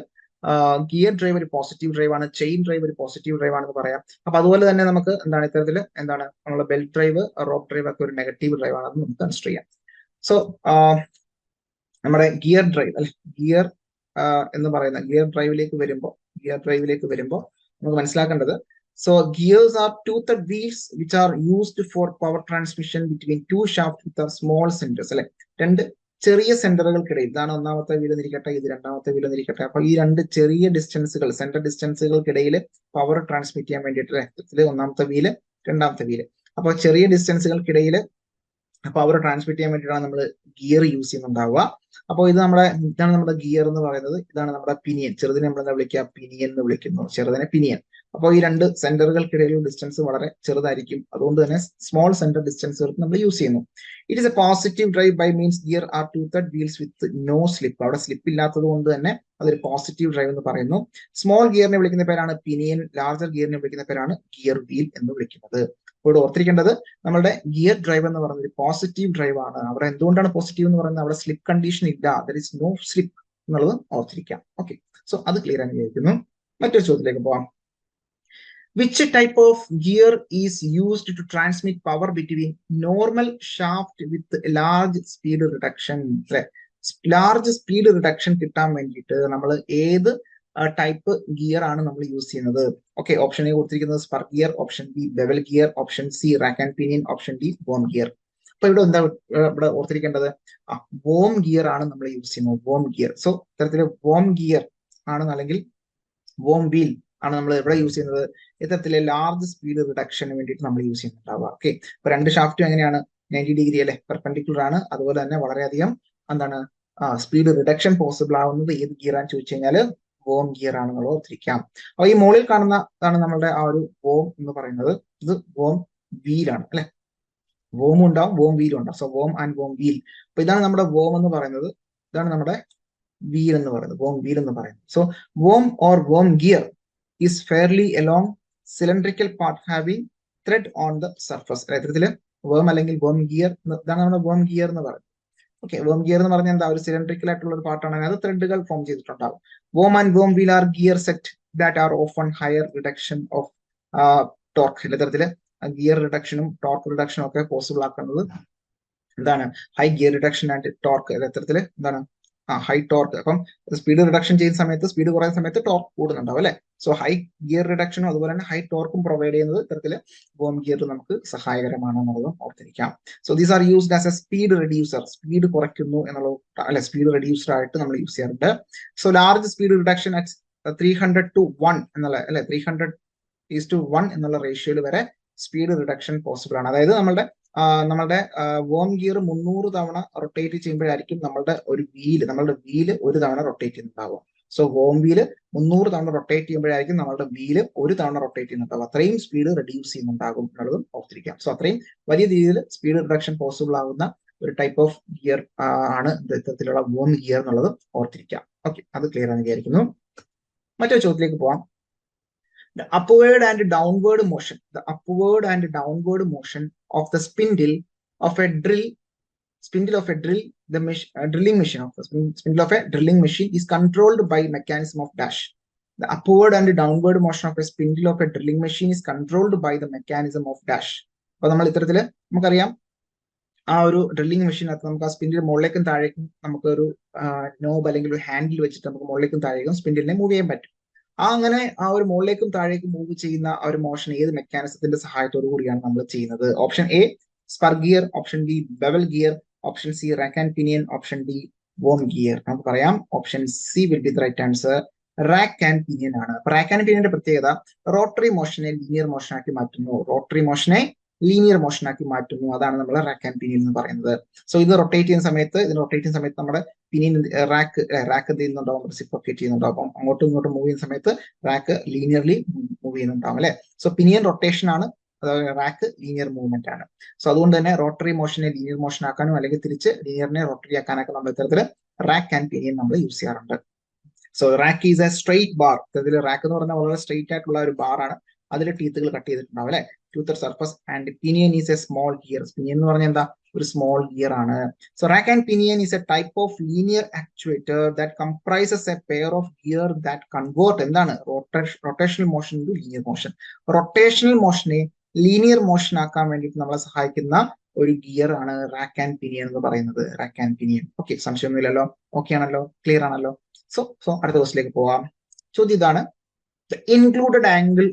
ഗിയർ ഡ്രൈവ് ഒരു പോസിറ്റീവ് ഡ്രൈവ് ആണ്, ചെയിൻ ഡ്രൈവ് ഒരു പോസിറ്റീവ് ഡ്രൈവ് ആണെന്ന് പറയാം. അപ്പൊ അതുപോലെ തന്നെ നമുക്ക് എന്താണ് ഇത്തരത്തിൽ എന്താണ് നമ്മളെ ബെൽറ്റ് ഡ്രൈവ്, റോപ്പ് ഡ്രൈവ് ഒക്കെ ഒരു നെഗറ്റീവ് ഡ്രൈവ് ആണെന്ന് നമുക്ക് കൺസിഡർ ചെയ്യാം. സോ നമ്മുടെ ഗിയർ ഡ്രൈവ് അല്ലെ, ഗിയർ എന്ന് പറയുന്ന ഗിയർ ഡ്രൈവിലേക്ക് വരുമ്പോൾ നമുക്ക് മനസ്സിലാക്കേണ്ടത്, so gears are toothed wheels which are used for power transmission between two shafts with a small centers അല്ലെ. രണ്ട് ചെറിയ സെന്ററുകൾക്കിടയിൽ, ഇതാണ് ഒന്നാമത്തെ വീൽ എന്നിരിക്കട്ടെ, ഇത് രണ്ടാമത്തെ വീൽ എന്നിരിക്കട്ടെ. അപ്പൊ ഈ രണ്ട് ചെറിയ ഡിസ്റ്റൻസുകൾ, സെന്റർ ഡിസ്റ്റൻസുകൾക്കിടയിൽ പവർ ട്രാൻസ്മിറ്റ് ചെയ്യാൻ വേണ്ടിയിട്ട് ഒന്നാമത്തെ വീല്, രണ്ടാമത്തെ വീല്. അപ്പൊ ചെറിയ ഡിസ്റ്റൻസുകൾക്കിടയിൽ പവർ ട്രാൻസ്മിറ്റ് ചെയ്യാൻ വേണ്ടിയിട്ടാണ് നമ്മൾ ഗിയർ യൂസ് ചെയ്യുന്നുണ്ടാവുക. അപ്പോൾ ഇതാണ് നമ്മുടെ ഗിയർ എന്ന് പറയുന്നത്. ഇതാണ് നമ്മുടെ പിനിയൻ. ചെറുതിനെ നമ്മൾ എന്താ വിളിക്കുക? പിനിയൻ എന്ന് വിളിക്കുന്നു. ചെറുതിനെ പിനിയൻ. അപ്പോൾ ഈ രണ്ട് സെന്ററുകൾക്കിടയിലുള്ള ഡിസ്റ്റൻസ് വളരെ ചെറുതായിരിക്കും. അതുകൊണ്ട് തന്നെ സ്മോൾ സെന്റർ ഡിസ്റ്റൻസുകൾക്ക് നമ്മൾ യൂസ് ചെയ്യുന്നു. It is a positive drive by means gear or toothed wheels with no slip. അവിടെ സ്ലിപ്പ് ഇല്ലാത്തത് കൊണ്ട് തന്നെ അതൊരു പോസിറ്റീവ് ഡ്രൈവ് എന്ന് പറയുന്നു. സ്മോൾ ഗിയറിനെ വിളിക്കുന്ന പേരാണ് പിനിയൻ, ലാർജർ ഗിയറിനെ വിളിക്കുന്ന പേരാണ് ഗിയർ വീൽ എന്ന് വിളിക്കുന്നത്. ഇവിടെ ഓർത്തിരിക്കേണ്ടത്, നമ്മുടെ ഗിയർ ഡ്രൈവ് എന്ന് പറയുന്നത് ഒരു പോസിറ്റീവ് ഡ്രൈവ് ആണ്. അവിടെ എന്തുകൊണ്ടാണ് പോസിറ്റീവ് എന്ന് പറയുന്നത്? അവിടെ സ്ലിപ്പ് കണ്ടീഷൻ ഇല്ല, ദർ ഇസ് നോ സ്ലിപ്പ് എന്നുള്ളത് ഓർത്തിരിക്കാം. ഓക്കെ, സോ അത് ക്ലിയർ ആയി വിചാരിക്കുന്നു. മറ്റൊരു ചോദ്യത്തിലേക്ക് പോവാം. Which type of gear is used to transmit power between normal shaft with large speed reduction? അല്ലെ, ലാർജ് സ്പീഡ് റിഡക്ഷൻ കിട്ടാൻ വേണ്ടിയിട്ട് നമ്മൾ ഏത് ടൈപ്പ് ഗിയർ ആണ് നമ്മൾ യൂസ് ചെയ്യുന്നത്? ഓക്കെ, ഓപ്ഷൻ എ കൊടുത്തിരിക്കുന്നത് spur gear, option B bevel gear, option C rack and pinion, option D worm gear. അപ്പൊ ഇവിടെ ഓർത്തിരിക്കേണ്ടത് വോം ഗിയർ ആണ് നമ്മൾ യൂസ് ചെയ്യുന്നത്, വോം ഗിയർ. സോ ഇത്തരത്തില് വോം ഗിയർ ആണ്, അല്ലെങ്കിൽ വോം വീൽ ആണ് നമ്മൾ ഇവിടെ യൂസ് ചെയ്യുന്നത്. ഇത്തരത്തിലെ ലാർജ് സ്പീഡ് റിഡക്ഷന് വേണ്ടിയിട്ട് നമ്മൾ യൂസ് ചെയ്യുന്നുണ്ടാവുക. ഓക്കെ, ഇപ്പൊ രണ്ട് ഷാഫ്റ്റും എങ്ങനെയാണ്? 90 ഡിഗ്രി അല്ലെ, പെർപെൻഡിക്കുലർ ആണ്. അതുപോലെ തന്നെ വളരെയധികം എന്താണ് സ്പീഡ് റിഡക്ഷൻ പോസിബിൾ ആവുന്നത് ഏത് ഗിയർ ആണെന്ന് ചോദിച്ചു കഴിഞ്ഞാൽ വോം ഗിയർ ആണെന്നുള്ളത് ഓർത്തിരിക്കാം. അപ്പൊ ഈ മുകളിൽ കാണുന്നതാണ് നമ്മളുടെ ആ ഒരു വോം എന്ന് പറയുന്നത്. ഇത് വോം വീലാണ് അല്ലെ, വോമും ഉണ്ടാവും വോം വീലും ഉണ്ടാവും. So warm and worm wheel. അപ്പൊ ഇതാണ് നമ്മുടെ വോം എന്ന് പറയുന്നത്, ഇതാണ് നമ്മുടെ വീൽ എന്ന് പറയുന്നത്, വോം വീൽ എന്ന് പറയുന്നത്. So worm or worm gear is fairly along cylindrical part having thread on the surface. ഇത്തരത്തില് വോം അല്ലെങ്കിൽ വോം ഗിയർ, ഇതാണ് നമ്മുടെ വോം ഗിയർ എന്ന് പറയുന്നത്. ഓക്കെ, വോം ഗിയർ എന്ന് പറഞ്ഞാൽ എന്താ? ഒരു സിലിണ്ടറിക്കൽ ആയിട്ടുള്ള ഒരു പാർട്ടാണ്, അത് ത്രെഡുകൾ ഫോം ചെയ്തിട്ടുണ്ടാവും. Worm and worm wheel are gear set that are often higher reduction of torque. ഇത്തരത്തില് ഗിയർ റിഡക്ഷനും ടോർക്ക് റിഡക്ഷനും ഒക്കെ പോസിബിൾ ആക്കുന്നത് എന്താണ്? High gear reduction and torque. ഇത്തരത്തില് എന്താണ്? High torque. അപ്പം സ്പീഡ് റിഡക്ഷൻ ചെയ്യുന്ന സമയത്ത്, സ്പീഡ് കുറയുന്ന സമയത്ത് ടോർക്ക് കൂടുന്നുണ്ടാവും അല്ലെ. സോ ഹൈ ഗിയർ റിഡക്ഷനും അതുപോലെ തന്നെ ഹൈ ടോർക്കും പ്രൊവൈഡ് ചെയ്യുന്നത് ഇത്തരത്തില് വോം ഗിയർ നമുക്ക് സഹായകരമാണ് എന്നുള്ളതും ഓർത്തിരിക്കാം. So these are used as a speed reducer. Speed കുറയ്ക്കുന്നു എന്നുള്ളത് അല്ലെ, സ്പീഡ് റെഡ്യൂസർ ആയിട്ട് നമ്മൾ യൂസ് ചെയ്യാറുണ്ട്. So large speed reduction at 300:1 എന്നുള്ള അല്ലെ, 300:1 എന്നുള്ള റേഷ്യോയിൽ വരെ സ്പീഡ് റിഡക്ഷൻ പോസിബിൾ ആണ്. അതായത് നമ്മളുടെ വോം ഗിയർ 300 തവണ റൊട്ടേറ്റ് ചെയ്യുമ്പോഴായിരിക്കും നമ്മളുടെ വീല് ഒരു തവണ റൊട്ടേറ്റ് ചെയ്യുന്നുണ്ടാവുക. സോ വോം വീല് 300 തവണ റൊട്ടേറ്റ് ചെയ്യുമ്പോഴായിരിക്കും നമ്മളുടെ വീല് ഒരു തവണ റൊട്ടേറ്റ് ചെയ്യുന്നുണ്ടാവും. അത്രയും സ്പീഡ് റെഡ്യൂസ് ചെയ്യുന്നുണ്ടാകും എന്നുള്ളതും ഓർത്തിരിക്കാം. സോ അത്രയും വലിയ രീതിയിൽ സ്പീഡ് റിഡക്ഷൻ പോസിബിൾ ആകുന്ന ഒരു ടൈപ്പ് ഓഫ് ഗിയർ ആണ് ഇത്തരത്തിലുള്ള വോം ഗിയർ എന്നുള്ളത് ഓർത്തിരിക്കാം. ഓക്കെ, അത് ക്ലിയർ ആണെന്ന് വിചാരിക്കുന്നു. മറ്റൊരു ചോദ്യത്തിലേക്ക് പോവാം. The upward and downward motion of the spindle of a drilling machine is controlled by mechanism of dash. The upward and downward motion of a spindle of a drilling machine is controlled by the mechanism of dash. അപ്പൊ നമ്മൾ ഇത്തരത്തില് നമുക്കറിയാം, ആ ഒരു ഡ്രില്ലിംഗ് മെഷീനകത്ത് നമുക്ക് ആ സ്പിൻഡിൽ മുകളിലേക്കും താഴേക്കും നമുക്ക് ഒരു നോബ് അല്ലെങ്കിൽ ഒരു ഹാൻഡിൽ വെച്ചിട്ട് നമുക്ക് മുകളിലേക്കും താഴേക്കും സ്പിൻഡിലിനെ മൂവ് ചെയ്യാൻ പറ്റും. അങ്ങനെ ആ ഒരു മുകളിലേക്കും താഴേക്കും മൂവ് ചെയ്യുന്ന ആ ഒരു മോഷൻ ഏത് മെക്കാനിസത്തിന്റെ സഹായത്തോടു കൂടിയാണ് നമ്മൾ ചെയ്യുന്നത്? Option A spur gear, option B bevel gear, option C rack and pinion, option D worm gear. നമുക്ക് പറയാം option C will be the right answer. Rack and pinion ആണ്. അപ്പൊ റാക്ക് ആൻഡ് പിനിയന്റെ പ്രത്യേകത റോട്ടറി മോഷനെ ലീനിയർ മോഷനാക്കി മാറ്റുന്നു. അതാണ് നമ്മൾ റാക്ക് ആൻഡ് പിനിയൻ എന്ന് പറയുന്നത്. സോ ഇത് റൊട്ടേറ്റ് ചെയ്യുന്ന സമയത്ത് നമ്മുടെ പിനിയൻ റാക്ക് എന്ത് ചെയ്യുന്നുണ്ടാവും? റെസിപ്രോക്കേറ്റ് ചെയ്യുന്നുണ്ടാവും. അപ്പം അങ്ങോട്ടും ഇങ്ങോട്ടും മൂവ് ചെയ്യുന്ന സമയത്ത് റാക്ക് ലീനിയർലി മൂവ് ചെയ്യുന്നുണ്ടാവും അല്ലെ. സോ പിനിയൻ റൊട്ടേഷൻ ആണ്, അതായത് റാക്ക് ലീനിയർ മൂവ്മെന്റ് ആണ്. സോ അതുകൊണ്ട് തന്നെ റോട്ടറി മോഷനെ ലീനിയർ മോഷൻ ആക്കാനും അല്ലെങ്കിൽ തിരിച്ച് ലീനിയറിനെ റോട്ടറി ആക്കാനൊക്കെ നമ്മൾ ഇത്തരത്തിൽ റാക്ക് ആൻഡ് പിനിയൻ നമ്മൾ യൂസ് ചെയ്യാറുണ്ട്. So rack is A straight bar. ഇത്തരത്തിൽ റാക്ക് എന്ന് പറഞ്ഞാൽ വളരെ സ്ട്രെയിറ്റ് ആയിട്ടുള്ള ഒരു ബാർ ആണ്. അതിൽ ടീത്തുകൾ കട്ട് ചെയ്തിട്ടുണ്ടാവും അല്ലെ, toothed surface. And pinion is a small gear. Pinion എന്ന് പറഞ്ഞാൽ എന്താ? ഒരു സ്മോൾ ഗിയർ ആണ്. So rack and pinion is a type of linear actuator that comprises a pair of gear that convert എന്താണ് rotational motion to linear motion. Rotational മോഷനെ ലീനിയർ മോഷൻ ആക്കാൻ വേണ്ടിയിട്ട് നമ്മളെ സഹായിക്കുന്ന ഒരു ഗിയർ ആണ് റാക്ക് ആൻഡ് പിനിയൻ എന്ന് പറയുന്നത്. Rack and pinion. ഓക്കെ, സംശയമൊന്നുമില്ലല്ലോ? ഓക്കെ ആണല്ലോ? ക്ലിയർ ആണല്ലോ? സോ അടുത്ത ക്വസ്റ്റിലേക്ക് പോവാം. ചോദ്യം ഇതാണ്: the included angle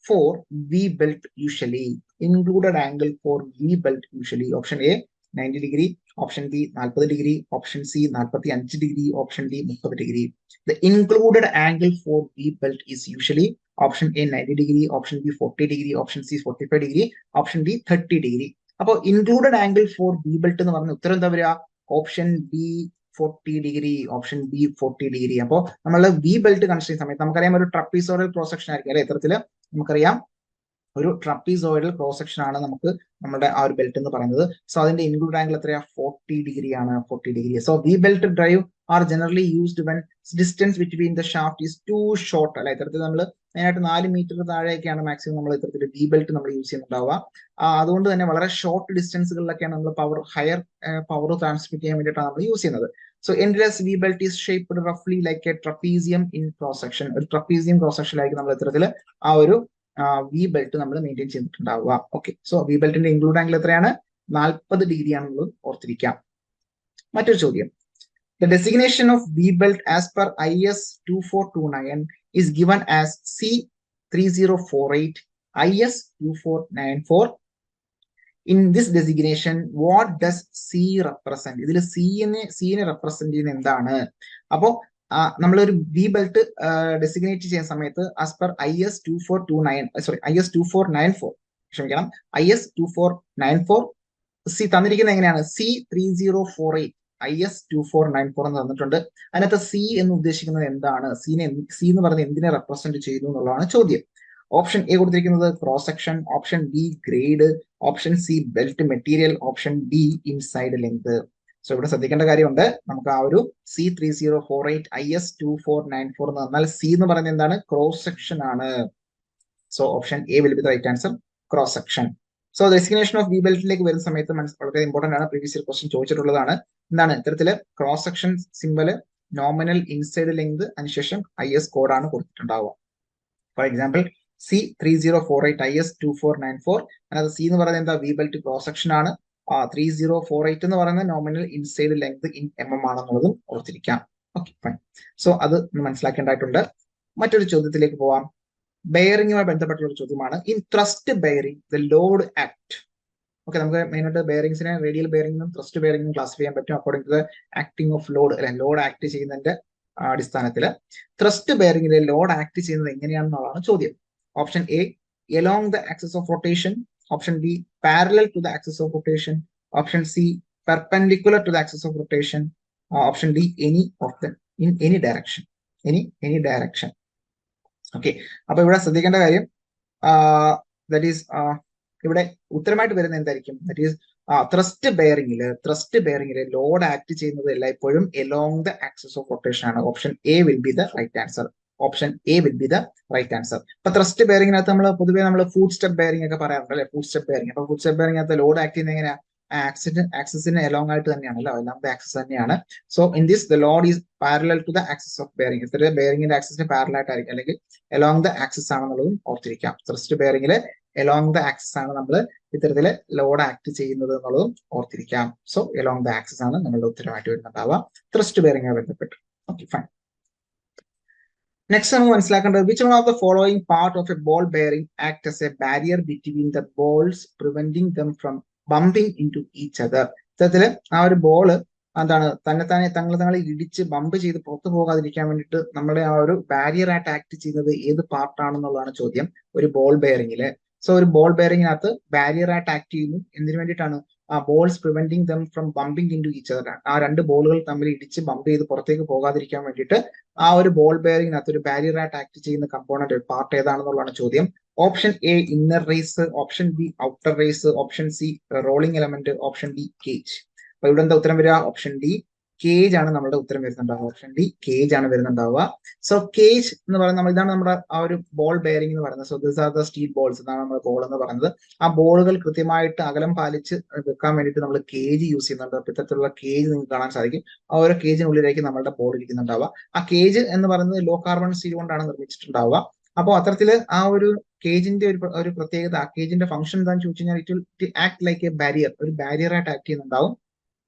for V belt usually. Included angle for V belt usually. Option A 90 degree, option B 40 degree, option C 45 degree, option D 30 degree. The included angle for V belt is usually option A 90 degree, option B 40 degree, option C 45 degree, option D 30 degree. അപ്പോൾ included angle for V belt എന്ന് പറഞ്ഞ ഉത്തരം എന്താ വരിക? Option B 40 degree. Option B 40 degree. അപ്പോൾ നമ്മൾ V belt കൺസിഡർ ചെയ്യുന്ന സമയത്ത് നമുക്കറിയാം ഒരു ട്രപ്പീസോയിഡൽ ക്രോസ് സെക്ഷൻ ആയിരിക്കും അല്ലെ? ഇത്തരത്തില് നമുക്കറിയാം ഒരു ട്രപ്പീസോയിഡൽ ക്രോസ് സെക്ഷൻ ആണ് നമുക്ക് നമ്മുടെ ആ ഒരു ബെൽറ്റ് എന്ന് പറയുന്നത്. സോ അതിന്റെ ഇൻക്ലൂഡ് ആംഗിൾ എത്രയാ? 40 ഡിഗ്രി ആണ്. 40 degree. So V belt drive are generally used when distance between the shaft is too short അല്ലെ? ഇത്തരത്തിൽ നമ്മൾ മെയിനായിട്ട് 4 മീറ്റർ താഴെയൊക്കെയാണ് മാക്സിമം നമ്മൾ ഇത്തരത്തിൽ V belt നമ്മൾ യൂസ് ചെയ്യുന്നുണ്ടാവുക. അതുകൊണ്ട് തന്നെ വളരെ ഷോർട്ട് ഡിസ്റ്റൻസുകളിലൊക്കെയാണ് നമ്മൾ ഹയർ പവർ ട്രാൻസ്മിറ്റ് ചെയ്യാൻ വേണ്ടിയിട്ടാണ് നമ്മൾ യൂസ് ചെയ്യുന്നത്. So endless V belt is shaped roughly like a trapezium in cross section. ഒരു ട്രപ്പീസിയം ക്രോസ് സെക്ഷനിലായിരിക്കും നമ്മൾ ഇത്തരത്തില് ആ ഒരു V belt നമ്മൾ മെയിൻറ്റെയിൻ ചെയ്തിട്ടുണ്ടാവുക. ഓക്കെ, സോ V beltന്റെ ഇൻക്ലൂഡ് ആംഗിൾ എത്രയാണ്? 40 ഡിഗ്രി ആണെന്നുള്ളത് ഓർത്തിരിക്കാം. മറ്റൊരു ചോദ്യം: The designation of V belt as per IS 2429 is given as C3048 IS 2494. In this designation, what does C represent? ഇതിൽ സീനെ റെപ്രസെന്റ് ചെയ്യുന്ന എന്താണ്? അപ്പോൾ നമ്മളൊരു V belt ഡെസിഗ്നേറ്റ് ചെയ്യുന്ന സമയത്ത് ആസ് പെർ IS 2494 ക്ഷമിക്കണം, IS 2494 സി തന്നിരിക്കുന്നത് എങ്ങനെയാണ്? C3048 IS 2494 എന്ന് തന്നിട്ടുണ്ട്. അതിനകത്ത് സി എന്ന് ഉദ്ദേശിക്കുന്നത് എന്താണ്? സി എന്ന് പറയുന്നത് എന്തിനെ റെപ്രസെന്റ് ചെയ്യുന്നു എന്നുള്ളതാണ് ചോദ്യം. ഓപ്ഷൻ എ കൊടുത്തിരിക്കുന്നത് cross section, option B grade, option C belt material, option D inside length. So ഇവിടെ ശ്രദ്ധിക്കേണ്ട കാര്യമുണ്ട്. നമുക്ക് ആ ഒരു C3048 IS 2494 എന്ന് പറഞ്ഞാൽ സി എന്ന് പറയുന്നത് എന്താണ്? ക്രോസ് സെക്ഷൻ ആണ്. So option A will be the right answer, cross section. So designation of V beltലേക്ക് വരുന്ന സമയത്ത് വളരെ ഇമ്പോർട്ടന്റ് ആണ്. പ്രീവിയസ് ഇയർ ക്വസ്റ്റ്യൻ ചോദിച്ചിട്ടുള്ളതാണ്. എന്താണ് ഇത്തരത്തില് cross section symbol, nominal inside length, അതിനുശേഷം IS കോഡാണ് കൊടുത്തിട്ടുണ്ടാവുക. ഫോർ എക്സാമ്പിൾ C3048 IS 2494, അതിനകത്ത് സി എന്ന് പറയുന്നത് എന്താ? V belt ക്രോസ് സെക്ഷൻ ആണ്. 3048 എന്ന് പറയുന്നത് nominal inside length in mm ആണെന്നുള്ളതും ഓർത്തിരിക്കാം. Okay, fine. സോ അത് മനസ്സിലാക്കേണ്ടതായിട്ടുണ്ട്. മറ്റൊരു ചോദ്യത്തിലേക്ക് പോവാം. ബെയറിംഗുമായി ബന്ധപ്പെട്ടുള്ള ഒരു ചോദ്യമാണ്. In thrust bearing the load act. Okay, നമുക്ക് മെയിനായിട്ട് ബെയറിംഗ്സിനെ റേഡിയൽ ബെയറിംഗും ത്രസ്റ്റ് ബെയറിംഗും ക്ലാസിഫൈ ചെയ്യാൻ പറ്റും according to the acting of load അല്ലെ? ലോഡ് ആക്ട് ചെയ്യുന്നതിന്റെ അടിസ്ഥാനത്തില് ത്രസ്റ്റ് ബെയറിംഗിലെ ലോഡ് ആക്ട് ചെയ്യുന്നത് എങ്ങനെയാണെന്നുള്ളതാണ് ചോദ്യം. Option A along the axis of rotation, option B parallel to the axis of rotation, option C perpendicular to the axis of rotation, option D any of them in any direction. Any direction. Okay, അപ്പൊ ഇവിടെ ശ്രദ്ധിക്കേണ്ട കാര്യം ദാറ്റ് ഈസ് ഇവിടെ ഉത്തരമായിട്ട് വരുന്നത് എന്തായിരിക്കും? ദാറ്റ് ഈസ് ത്രസ്റ്റ് ബെയറിംഗില് ലോഡ് ആക്ട് ചെയ്യുന്നത് എല്ലായ്പ്പോഴും along the axis of rotation ആണ്. Option A will be the right answer. Option A will be the right answer. അപ്പൊ ത്രസ്റ്റ് ബെയറിംഗിനകത്ത് നമ്മൾ പൊതുവേ നമ്മൾ ഫുഡ് സ്റ്റെപ്പ് ബെയറിംഗ് ഒക്കെ പറയാറുണ്ട് അല്ലെ? Foot step bearing. അപ്പൊ ഫുഡ് സ്റ്റെപ്പ് ബെയറിംഗിനകത്ത് ലോഡ് ആക്ട് ചെയ്യുന്നത് എങ്ങനെയാ? ആക്സിസിന് എലോങ് ആയിട്ട് തന്നെയാണല്ലോ, എല്ലാം ആക്സിസ് തന്നെയാണ്. So in this the load is parallel to the axis of bearing. ഇത്തരം ബെയറിംഗിന്റെ ആക്സിസിന് പാരലൽ ആയിട്ടായിരിക്കും, അല്ലെങ്കിൽ എലോങ് ദ ആക്സിസ് ആണെന്നുള്ളതും ഓർത്തിരിക്കാം. ത്രസ്റ്റ് ബെയറിംഗില് എലോങ് ദ ആക്സിസ് ആണ് നമ്മൾ ഇത്തരത്തില് ലോഡ് ആക്ട് ചെയ്യുന്നത് എന്നുള്ളതും ഓർത്തിരിക്കാം. സോ എലോങ് ദ ആക്സിസ് ആണ് നമ്മളുടെ ഉത്തരമായിട്ട് വരുന്നുണ്ടാവുക ത്രസ്റ്റ് ബെയറിംഗുമായി ബന്ധപ്പെട്ട്. Okay, fine. നെക്സ്റ്റ് നമുക്ക് മനസ്സിലാക്കേണ്ടത് which one of the following part of a ball bearing act as a barrier between the balls preventing them from bumping into each other. ഇത്തരത്തില് ആ ഒരു ബോള് എന്താണ് തങ്ങൾ ഇടിച്ച് ബമ്പ് ചെയ്ത് പുറത്തു പോകാതിരിക്കാൻ വേണ്ടിയിട്ട് നമ്മുടെ ആ ഒരു ബാരിയർ ആയിട്ട് ആക്ട് ചെയ്യുന്നത് ഏത് പാർട്ടാണെന്നുള്ളതാണ് ചോദ്യം ഒരു ബോൾ ബെയറിംഗില്. സോ ഒരു ബോൾ ബെയറിംഗിനകത്ത് ബാരിയർ ആയിട്ട് ആക്ട് ചെയ്യുന്നു. എന്തിനു വേണ്ടിയിട്ടാണ്? ആ balls preventing them from bumping into each other. ആ രണ്ട് ബോളുകൾ തമ്മിൽ ഇടിച്ച് ബമ്പ് ചെയ്ത് പുറത്തേക്ക് പോകാതിരിക്കാൻ വേണ്ടിയിട്ട് ആ ഒരു ബോൾ ബെയറിംഗിനകത്ത് ഒരു ബാരിയർ ആയിട്ട് ആക്ട് ചെയ്യുന്ന കമ്പോണന്റ് പാർട്ട് ഏതാണെന്നുള്ളതാണ് ചോദ്യം. Option A inner race, option B outer race, option C rolling element, option D cage. അപ്പൊ ഇവിടെ എന്താ ഉത്തരം വരിക? ഓപ്ഷൻ ഡി കേജ് ആണ് നമ്മുടെ ഉത്തരം വരുന്നുണ്ടാവുക. ഓപ്ഷൻ ഡി കേജ് ആണ് വരുന്നുണ്ടാവുക. സോ കേജ് എന്ന് പറയുന്നത് ഇതാണ് നമ്മുടെ ആ ഒരു ബോൾ ബെയറിംഗ് എന്ന് പറയുന്നത്. So this are the steel balls എന്നാണ് നമ്മുടെ ബോൾ എന്ന് പറയുന്നത്. ആ ബോളുകൾ കൃത്യമായിട്ട് അകലം പാലിച്ച് വെക്കാൻ വേണ്ടിയിട്ട് നമ്മൾ കേജ് യൂസ് ചെയ്യുന്നുണ്ട്. അപ്പൊ ഇത്തരത്തിലുള്ള കേജ് നിങ്ങൾക്ക് കാണാൻ സാധിക്കും. ആ ഓരോ കേജിനുള്ളിലേക്ക് നമ്മളുടെ ബോൾ ഇരിക്കുന്നുണ്ടാവുക. ആ കേജ് എന്ന് പറയുന്നത് ലോ കാർബൺ സ്റ്റീൽ കൊണ്ടാണ് നിർമ്മിച്ചിട്ടുണ്ടാവുക. അപ്പോൾ അത്തരത്തില് ആ ഒരു കേജിന്റെ ഒരു പ്രത്യേകത, ആ കേജിന്റെ ഫംഗ്ഷൻ എന്താണെന്ന് ചോദിച്ചു കഴിഞ്ഞാൽ it will act like A barrier, ഒരു ബാരിയർ ആയിട്ട് ആക്ട് ചെയ്യുന്നുണ്ടാവും.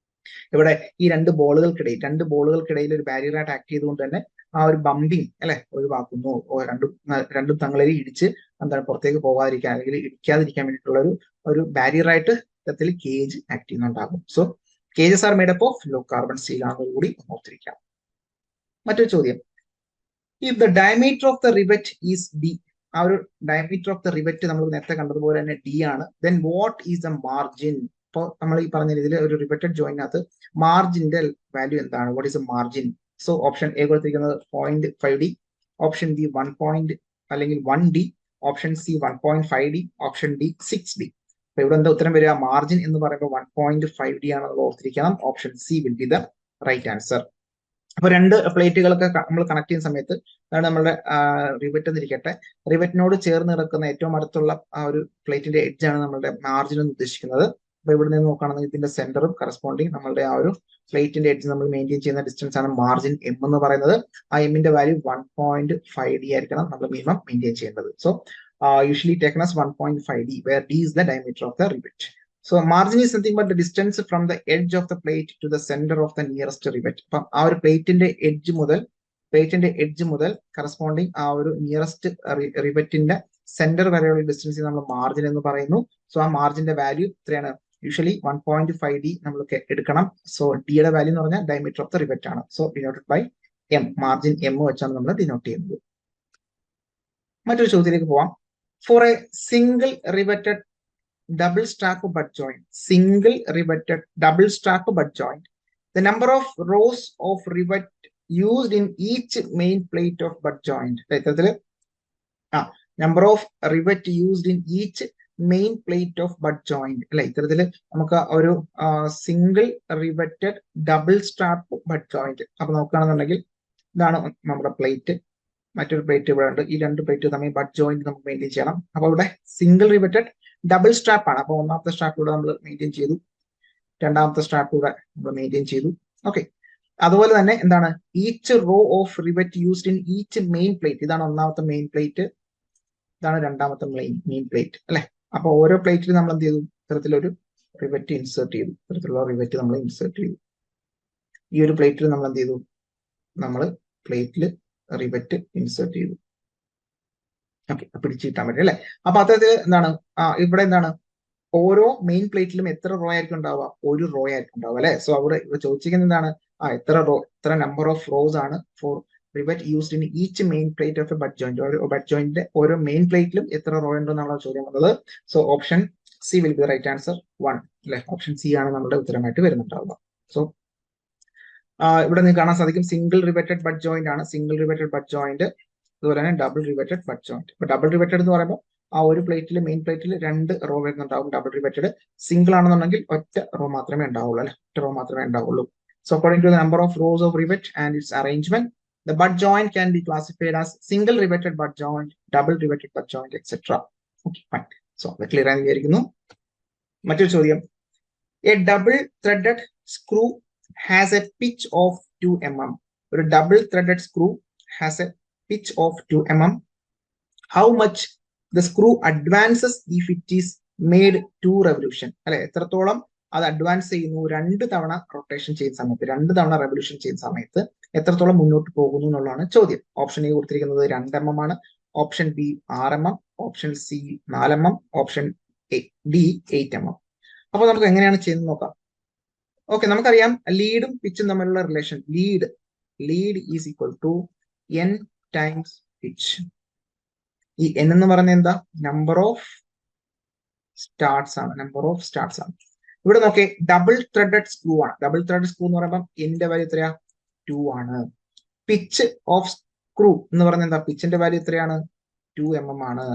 ഇവിടെ ഈ രണ്ട് ബോളുകൾക്കിടയിൽ ഒരു ബാരിയറായിട്ട് ആക്ട് ചെയ്തുകൊണ്ട് തന്നെ ആ ഒരു ബമ്പിങ് അല്ലെ ഒഴിവാക്കുന്നു. രണ്ടും തങ്ങളിൽ ഇടിച്ച് എന്താണ് പുറത്തേക്ക് പോകാതിരിക്കാൻ അല്ലെങ്കിൽ ഇടിക്കാതിരിക്കാൻ വേണ്ടിയിട്ടുള്ള ഒരു ബാരിയറായിട്ട് ഇത്തരത്തിൽ കേജ് ആക്ട് ചെയ്യുന്നുണ്ടാകും. So cages are made up of low carbon steel ആണെന്ന് കൂടി ഓർത്തിരിക്കാം. മറ്റൊരു ചോദ്യം, if the diameter of the rivet is D, ആ ഒരു ഡയമീറ്റർ ഓഫ് ദ റിവറ്റ് നമ്മൾ നേരത്തെ കണ്ടതുപോലെ തന്നെ ഡി ആണ്, then what is the margin? ഇപ്പോൾ നമ്മൾ ഈ പറഞ്ഞ രീതിയിൽ ഒരു റിവറ്റഡ് ജോയിനകത്ത് മാർജിന്റെ വാല്യൂ എന്താണ്? What is A margin? So option A കൊടുത്തിരിക്കുന്നത് 0.5D, ഓപ്ഷൻ ബി 1 അല്ലെങ്കിൽ 1D, option C 1.5D, option D 6D. അപ്പൊ ഇവിടെ എന്താ ഉത്തരം വരിക? മാർജിൻ എന്ന് പറയുമ്പോൾ 1.5D ആണെന്ന് ഓർത്തിരിക്കണം. Option C will be the right answer. അപ്പൊ രണ്ട് പ്ലേറ്റുകളൊക്കെ നമ്മൾ കണക്ട് ചെയ്യുന്ന സമയത്ത് അതാണ് നമ്മുടെ റിവറ്റ് എന്നിരിക്കട്ടെ, റിവറ്റിനോട് ചേർന്ന് കിടക്കുന്ന ഏറ്റവും അടുത്തുള്ള ആ ഒരു പ്ലേറ്റിന്റെ എഡ്ജ് ആണ് നമ്മുടെ മാർജിൻ എന്ന് ഉദ്ദേശിക്കുന്നത്. അപ്പൊ ഇവിടെ നിന്ന് നോക്കുകയാണെങ്കിൽ ഇതിന്റെ സെന്ററും കറസ്പോണ്ടിങ് നമ്മളുടെ ആ ഒരു പ്ലേറ്റിന്റെ എഡ്ജ് നമ്മൾ മെയിൻറ്റെയിൻ ചെയ്യുന്ന ഡിസ്റ്റൻസ് ആണ് മാർജിൻ എം എന്ന് പറയുന്നത്. ആ എമ്മിന്റെ വാല്യൂ 1.5D ആയിരിക്കണം നമ്മൾ മിനിമം മെയിൻറ്റെയിൻ ചെയ്യേണ്ടത്. So usually taken as 1.5D where D is the diameter of the rivet. So margin is nothing but the distance from the edge of the plate to the center of the nearest rivet. അപ്പം ആ ഒരു പ്ലേറ്റിന്റെ എഡ്ജ് മുതൽ കറസ്പോണ്ടിങ് ആ ഒരു നിയറസ്റ്റ് റിവറ്റിന്റെ സെന്റർ വരെയുള്ള ഡിസ്റ്റൻസ് നമ്മൾ മാർജിൻ എന്ന് പറയുന്നു. സോ ആ മാർജിന്റെ വാല്യൂ എത്രയാണ്? യൂഷ്വലി 1.5D നമ്മൾ എടുക്കണം. സോ ഡിയുടെ വാല്യൂ എന്ന് പറഞ്ഞാൽ ഡയമീറ്റർ ഓഫ് ദ റിവറ്റ് ആണ്. So denoted by M, margin M വെച്ചാണ് നമ്മൾ ഡിനോട്ട് ചെയ്യുന്നത്. മറ്റൊരു ചോദ്യത്തിലേക്ക് പോവാം. For a single riveted double stack butt joint, the number of rows of rivet used in each main plate of butt joint, number of rivet used in each main plate of butt joint അല്ലെ, ഇത്തരത്തില് നമുക്ക് ഒരു single riveted double strap but joint. അപ്പൊ നോക്കുകയാണെന്നുണ്ടെങ്കിൽ ഇതാണ് നമ്മുടെ പ്ലേറ്റ്, മറ്റൊരു പ്ലേറ്റ് ഇവിടെ ഉണ്ട്. ഈ രണ്ട് പ്ലേറ്റ് തമ്മിൽ ബട്ട് ജോയിന്റ് നമുക്ക് മെയിൻറ്റെയിൻ ചെയ്യണം. അപ്പൊ ഇവിടെ സിംഗിൾ റിവറ്റഡ് ഡബിൾ സ്ട്രാപ്പ് ആണ്. അപ്പൊ ഒന്നാമത്തെ സ്ട്രാപ്പ് കൂടെ നമ്മൾ മെയിൻറ്റെയിൻ ചെയ്തു, രണ്ടാമത്തെ സ്ട്രാപ്പ് കൂടെ നമ്മൾ മെയിൻറ്റെയിൻ ചെയ്തു. ഓക്കെ, അതുപോലെ തന്നെ എന്താണ് each row of rivet used in each main plate. ഇതാണ് ഒന്നാമത്തെ മെയിൻ പ്ലേറ്റ്, ഇതാണ് രണ്ടാമത്തെ മെയിൻ പ്ലേറ്റ് അല്ലെ. അപ്പൊ ഓരോ പ്ലേറ്റിൽ നമ്മൾ എന്ത് ചെയ്തു? ഇത്തരത്തിലൊരു റിവറ്റ് ഇൻസേർട്ട് ചെയ്തു. ഇത്തരത്തിലുള്ള റിവറ്റ് നമ്മൾ ഇൻസേർട്ട് ചെയ്തു. ഈ ഒരു പ്ലേറ്റിൽ നമ്മൾ എന്ത് ചെയ്തു? നമ്മൾ പ്ലേറ്റിൽ റിവറ്റ് ഇൻസേർട്ട് ചെയ്തു. ഓക്കെ, പിടിച്ചു കിട്ടാൻ പറ്റും അല്ലെ. അപ്പൊ അത്തരത്തിൽ എന്താണ് ഇവിടെ എന്താണ് ഓരോ മെയിൻ പ്ലേറ്റിലും എത്ര റോ ആയിരിക്കും ഉണ്ടാവുക? ഒരു റോ ആയിരിക്കും ഉണ്ടാവുക അല്ലെ. സോ അവിടെ ചോദിച്ചിരിക്കുന്നത് എന്താണ്? എത്ര നമ്പർ ഓഫ് റോസ് ആണ് for rivet used in each main plate of a butt joint. ഒരു ബട്ട് ജോയിന്റിന്റെ ഓരോ മെയിൻ പ്ലേറ്റിലും എത്ര റോ ഉണ്ടെന്നാണ് ചോദ്യം വന്നത്. So option C will be right answer 1 അല്ലെ. ഓപ്ഷൻ സി ആണ് നമ്മുടെ ഉത്തരമായിട്ട് വരുന്നുണ്ടാവുക. സോ ഇവിടെ നിങ്ങൾക്ക് കാണാൻ സാധിക്കും സിംഗിൾ റിവറ്റഡ് ബട്ട് ജോയിന്റ് ആണ് സിംഗിൾ റിവറ്റഡ് ബട്ട് ജോയിന്റ്. അതുപോലെ തന്നെ ഡബിൾ റിവറ്റഡ് ബട്ട് ജോയിന്റ്. ഇപ്പൊ ഡബിൾ റിവറ്റഡ് എന്ന് പറയുമ്പോൾ ആ ഒരു പ്ലേറ്റിൽ മെയിൻ പ്ലേറ്റിൽ 2 റോ വരുന്നുണ്ടാവും. ഡബിൾ റിവറ്റഡ് സിംഗിൾ ആണെന്നുണ്ടെങ്കിൽ ഒറ്റ റോ മാത്രമേ ഉണ്ടാവുള്ളൂ അല്ലെ, ഒറ്റ റോ മാത്രമേ ഉണ്ടാവുള്ളൂ. So according to the number of rows of rivet and its arrangement, the butt joint can be classified as single riveted butt joint, double riveted butt joint, etc. Okay, fine. So അത് ക്ലിയർ ആയി വിചാരിക്കുന്നു. മറ്റൊരു ചോദ്യം, a double threaded screw has a pitch of 2 mm. ഒരു double threaded screw has a pitch of 2 mm. How much the screw advances if it is made 2 revolution അല്ലെ, എത്രത്തോളം അത് അഡ്വാൻസ് ചെയ്യുന്നു 2 തവണ റൊട്ടേഷൻ ചെയ്യുന്ന സമയത്ത്, 2 തവണ റെവല്യൂഷൻ ചെയ്യുന്ന സമയത്ത് എത്രത്തോളം മുന്നോട്ട് പോകുന്നു എന്നുള്ളതാണ് ചോദ്യം. ഓപ്ഷൻ എ കൊടുത്തിരിക്കുന്നത് 2 mm ആണ്, option B 6 mm, option C 4 mm, option D 8 mm. അപ്പൊ നമുക്ക് എങ്ങനെയാണ് ചെയ്യുന്നത് നോക്കാം. ഓക്കെ, നമുക്കറിയാം ലീഡും പിച്ചും തമ്മിലുള്ള relation. Lead is equal to n times pitch. ഈ n എന്ന് പറയുന്നത് എന്താ? നമ്പർ ഓഫ് സ്റ്റാർട്ട്സ് ആണ്. ഇവിടെ നോക്കേ, ഡബിൾ ത്രെഡഡ് സ്ക്രൂ ആണ്. ഡബിൾ ത്രെഡഡ് സ്ക്രൂ എന്ന് പറയുമ്പോൾ എന്റെ വാല്യൂ എത്രയാ? 2 ആണ്. പിച്ച് ഓഫ് സ്ക്രൂ എന്ന് പറയുന്നത് എന്താ? പിച്ചിന്റെ വാല്യൂ എത്രയാണ്? 2 mm ആണ്.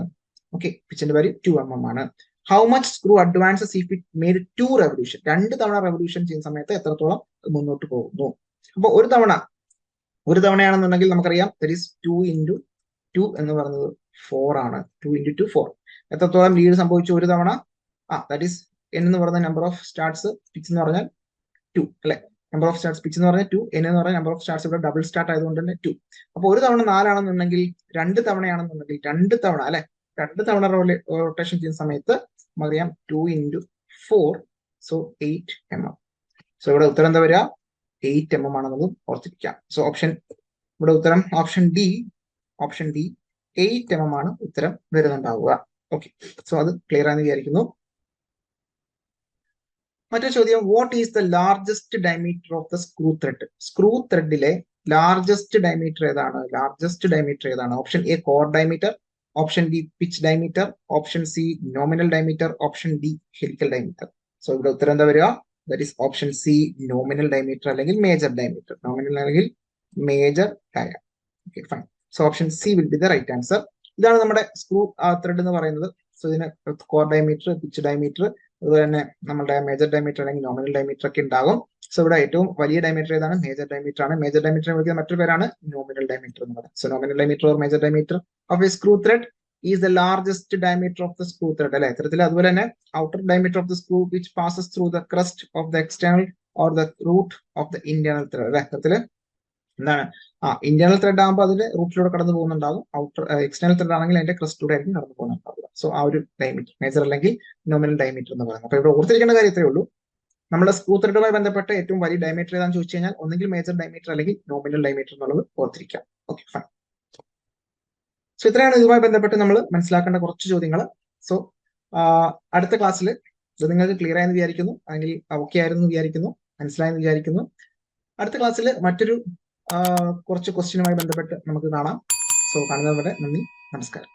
ഓക്കെ, പിച്ചിന്റെ വാല്യൂ 2 mm ആണ്. How much screw advances if it made 2 revolution? 2 തവണ റെവല്യൂഷൻ ചെയ്യുന്ന സമയത്ത് എത്രത്തോളം മുന്നോട്ട് പോകുന്നു? അപ്പോൾ ഒരു തവണയാണെന്നുണ്ടെങ്കിൽ നമുക്കറിയാം ദറ്റ് ഈസ് 2 × 2 എന്ന് പറയുന്നത് 4 ആണ്. 2 × 2 4. എത്രത്തോളം ലീഡ് സംഭവിച്ചു ഒരു തവണ? ദാറ്റ് ഈസ് n എന്ന് പറയുന്ന നമ്പർ ഓഫ് സ്റ്റാർട്ട്സ്, പിച്ച് എന്ന് പറഞ്ഞാൽ 2 അല്ലെ. നമ്പർ ഓഫ് സ്റ്റാർട്ട്സ് പിച്ച് എന്ന് പറഞ്ഞാൽ 2, n എന്ന് പറഞ്ഞാൽ നമ്പർ ഓഫ് സ്റ്റാർട്ട്സ് ഇവിടെ ഡബിൾ സ്റ്റാർട്ട് ആയതുകൊണ്ട് തന്നെ 2. അപ്പോൾ ഒരു തവണ 4 ആണെന്നുണ്ടെങ്കിൽ 2 തവണയാണെന്നുണ്ടെങ്കിൽ 2 തവണ അല്ലെ, 2 തവണ റൊട്ടേഷൻ ചെയ്യുന്ന സമയത്ത് നമുക്കറിയാം 2 × 4, സോ 8 mm. സോ ഇവിടെ ഉത്തരം എന്താ വരിക? 8 mm ആണെന്നുള്ളത് ഓർത്തിരിക്കാം. സോ ഇവിടെ ഉത്തരം ഓപ്ഷൻ ഡി 8 mm ആണ് ഉത്തരം വരുന്നുണ്ടാവുക. ഓക്കെ, സോ അത് ക്ലിയർ ആണെന്ന് വിചാരിക്കുന്നു. മറ്റൊരു ചോദ്യം, what is the largest diameter of the screw thread? Screw ത്രെഡിലെ ലാർജസ്റ്റ് ഡയമീറ്റർ ഏതാണ്? Option A core diameter, option B pitch diameter, option C nominal diameter, option D helical diameter. So ഇവിടെ ഉത്തരം എന്താ വരിക? That is option C nominal diameter അല്ലെങ്കിൽ മേജർ ഡയമീറ്റർ. നോമിനൽ അല്ലെങ്കിൽ major diameter. Okay fine. So option C will be the right answer. ഇതാണ് നമ്മുടെ സ്ക്രൂ ത്രെഡ് എന്ന് പറയുന്നത്. സോ ഇതിന് കോർ ഡയമീറ്റർ, പിച്ച് ഡയമീറ്റർ, അതുപോലെ തന്നെ നമ്മുടെ മേജർ ഡയമീറ്റർ അല്ലെങ്കിൽ നോമിനൽ ഡയമീറ്റർ ഒക്കെ ഉണ്ടാകും. സോ ഇവിടെ ഏറ്റവും വലിയ ഡയമീറ്റർ ഏതാണ്? മേജർ ഡയമീറ്റർ ആണ്. മേജർ ഡയമീറ്റർ വിളിക്കുന്ന മറ്റൊരു പേരാണ് നോമിനൽ ഡയമീറ്റർ എന്ന് പറയുന്നത്. So nominal diameter or major diameter of a screw thread is the largest diameter of the screw thread അല്ലെ. ഇത്തരത്തിൽ അതുപോലെ തന്നെ outer diameter of the screw which passes through the crest of the external or the root of the internal thread അല്ലെ. ഇത്തരത്തില് എന്താണ് ഇന്റേണൽ ത്രെഡ് ആകുമ്പോൾ അതിന്റെ റൂട്ടിലൂടെ കടന്നു പോകുന്നുണ്ടാകും. ഔട്ടർ എക്സ്റ്റേണൽ ത്രെഡ് ആണെങ്കിൽ അതിന്റെ ക്രസ്റ്റിലൂടെ ആയിരിക്കും കടന്നു പോകുന്നുണ്ടാവുക. സോ ആ ഒരു ഡയമീറ്റർ മേജർ അല്ലെങ്കിൽ നോമിനൽ ഡയമീറ്റർ എന്ന് പറയുന്നത്. അപ്പൊ ഇവിടെ ഓർത്തിരിക്കേണ്ട കാര്യം ഇത്രയേ ഉള്ളൂ. നമ്മുടെ സ്ക്രൂ ത്രെഡുമായി ബന്ധപ്പെട്ട് ഏറ്റവും വലിയ ഡയമീറ്റർ ഏതാണെന്ന് ചോദിച്ചു കഴിഞ്ഞാൽ ഒന്നെങ്കിൽ മേജർ ഡയമീറ്റർ അല്ലെങ്കിൽ നോമിനൽ ഡയമീറ്റർ എന്നുള്ളത് ഓർത്തിരിക്കാം. Okay fine. സോ ഇത്രയാണ് ഇതുമായി ബന്ധപ്പെട്ട് നമ്മൾ മനസ്സിലാക്കേണ്ട കുറച്ച് ചോദ്യങ്ങൾ. സോ അടുത്ത ക്ലാസ്സിൽ ഇത് നിങ്ങൾക്ക് ക്ലിയർ ആയെന്ന് വിചാരിക്കുന്നു, അല്ലെങ്കിൽ ഓക്കെ ആയിരുന്നു വിചാരിക്കുന്നു, മനസ്സിലായെന്ന് വിചാരിക്കുന്നു. അടുത്ത ക്ലാസ്സിൽ മറ്റൊരു കുറച്ച് ക്വസ്റ്റ്യനുമായി ബന്ധപ്പെട്ട് നമുക്ക് കാണാം. സോ കാണുന്നവരെ നന്ദി, നമസ്കാരം.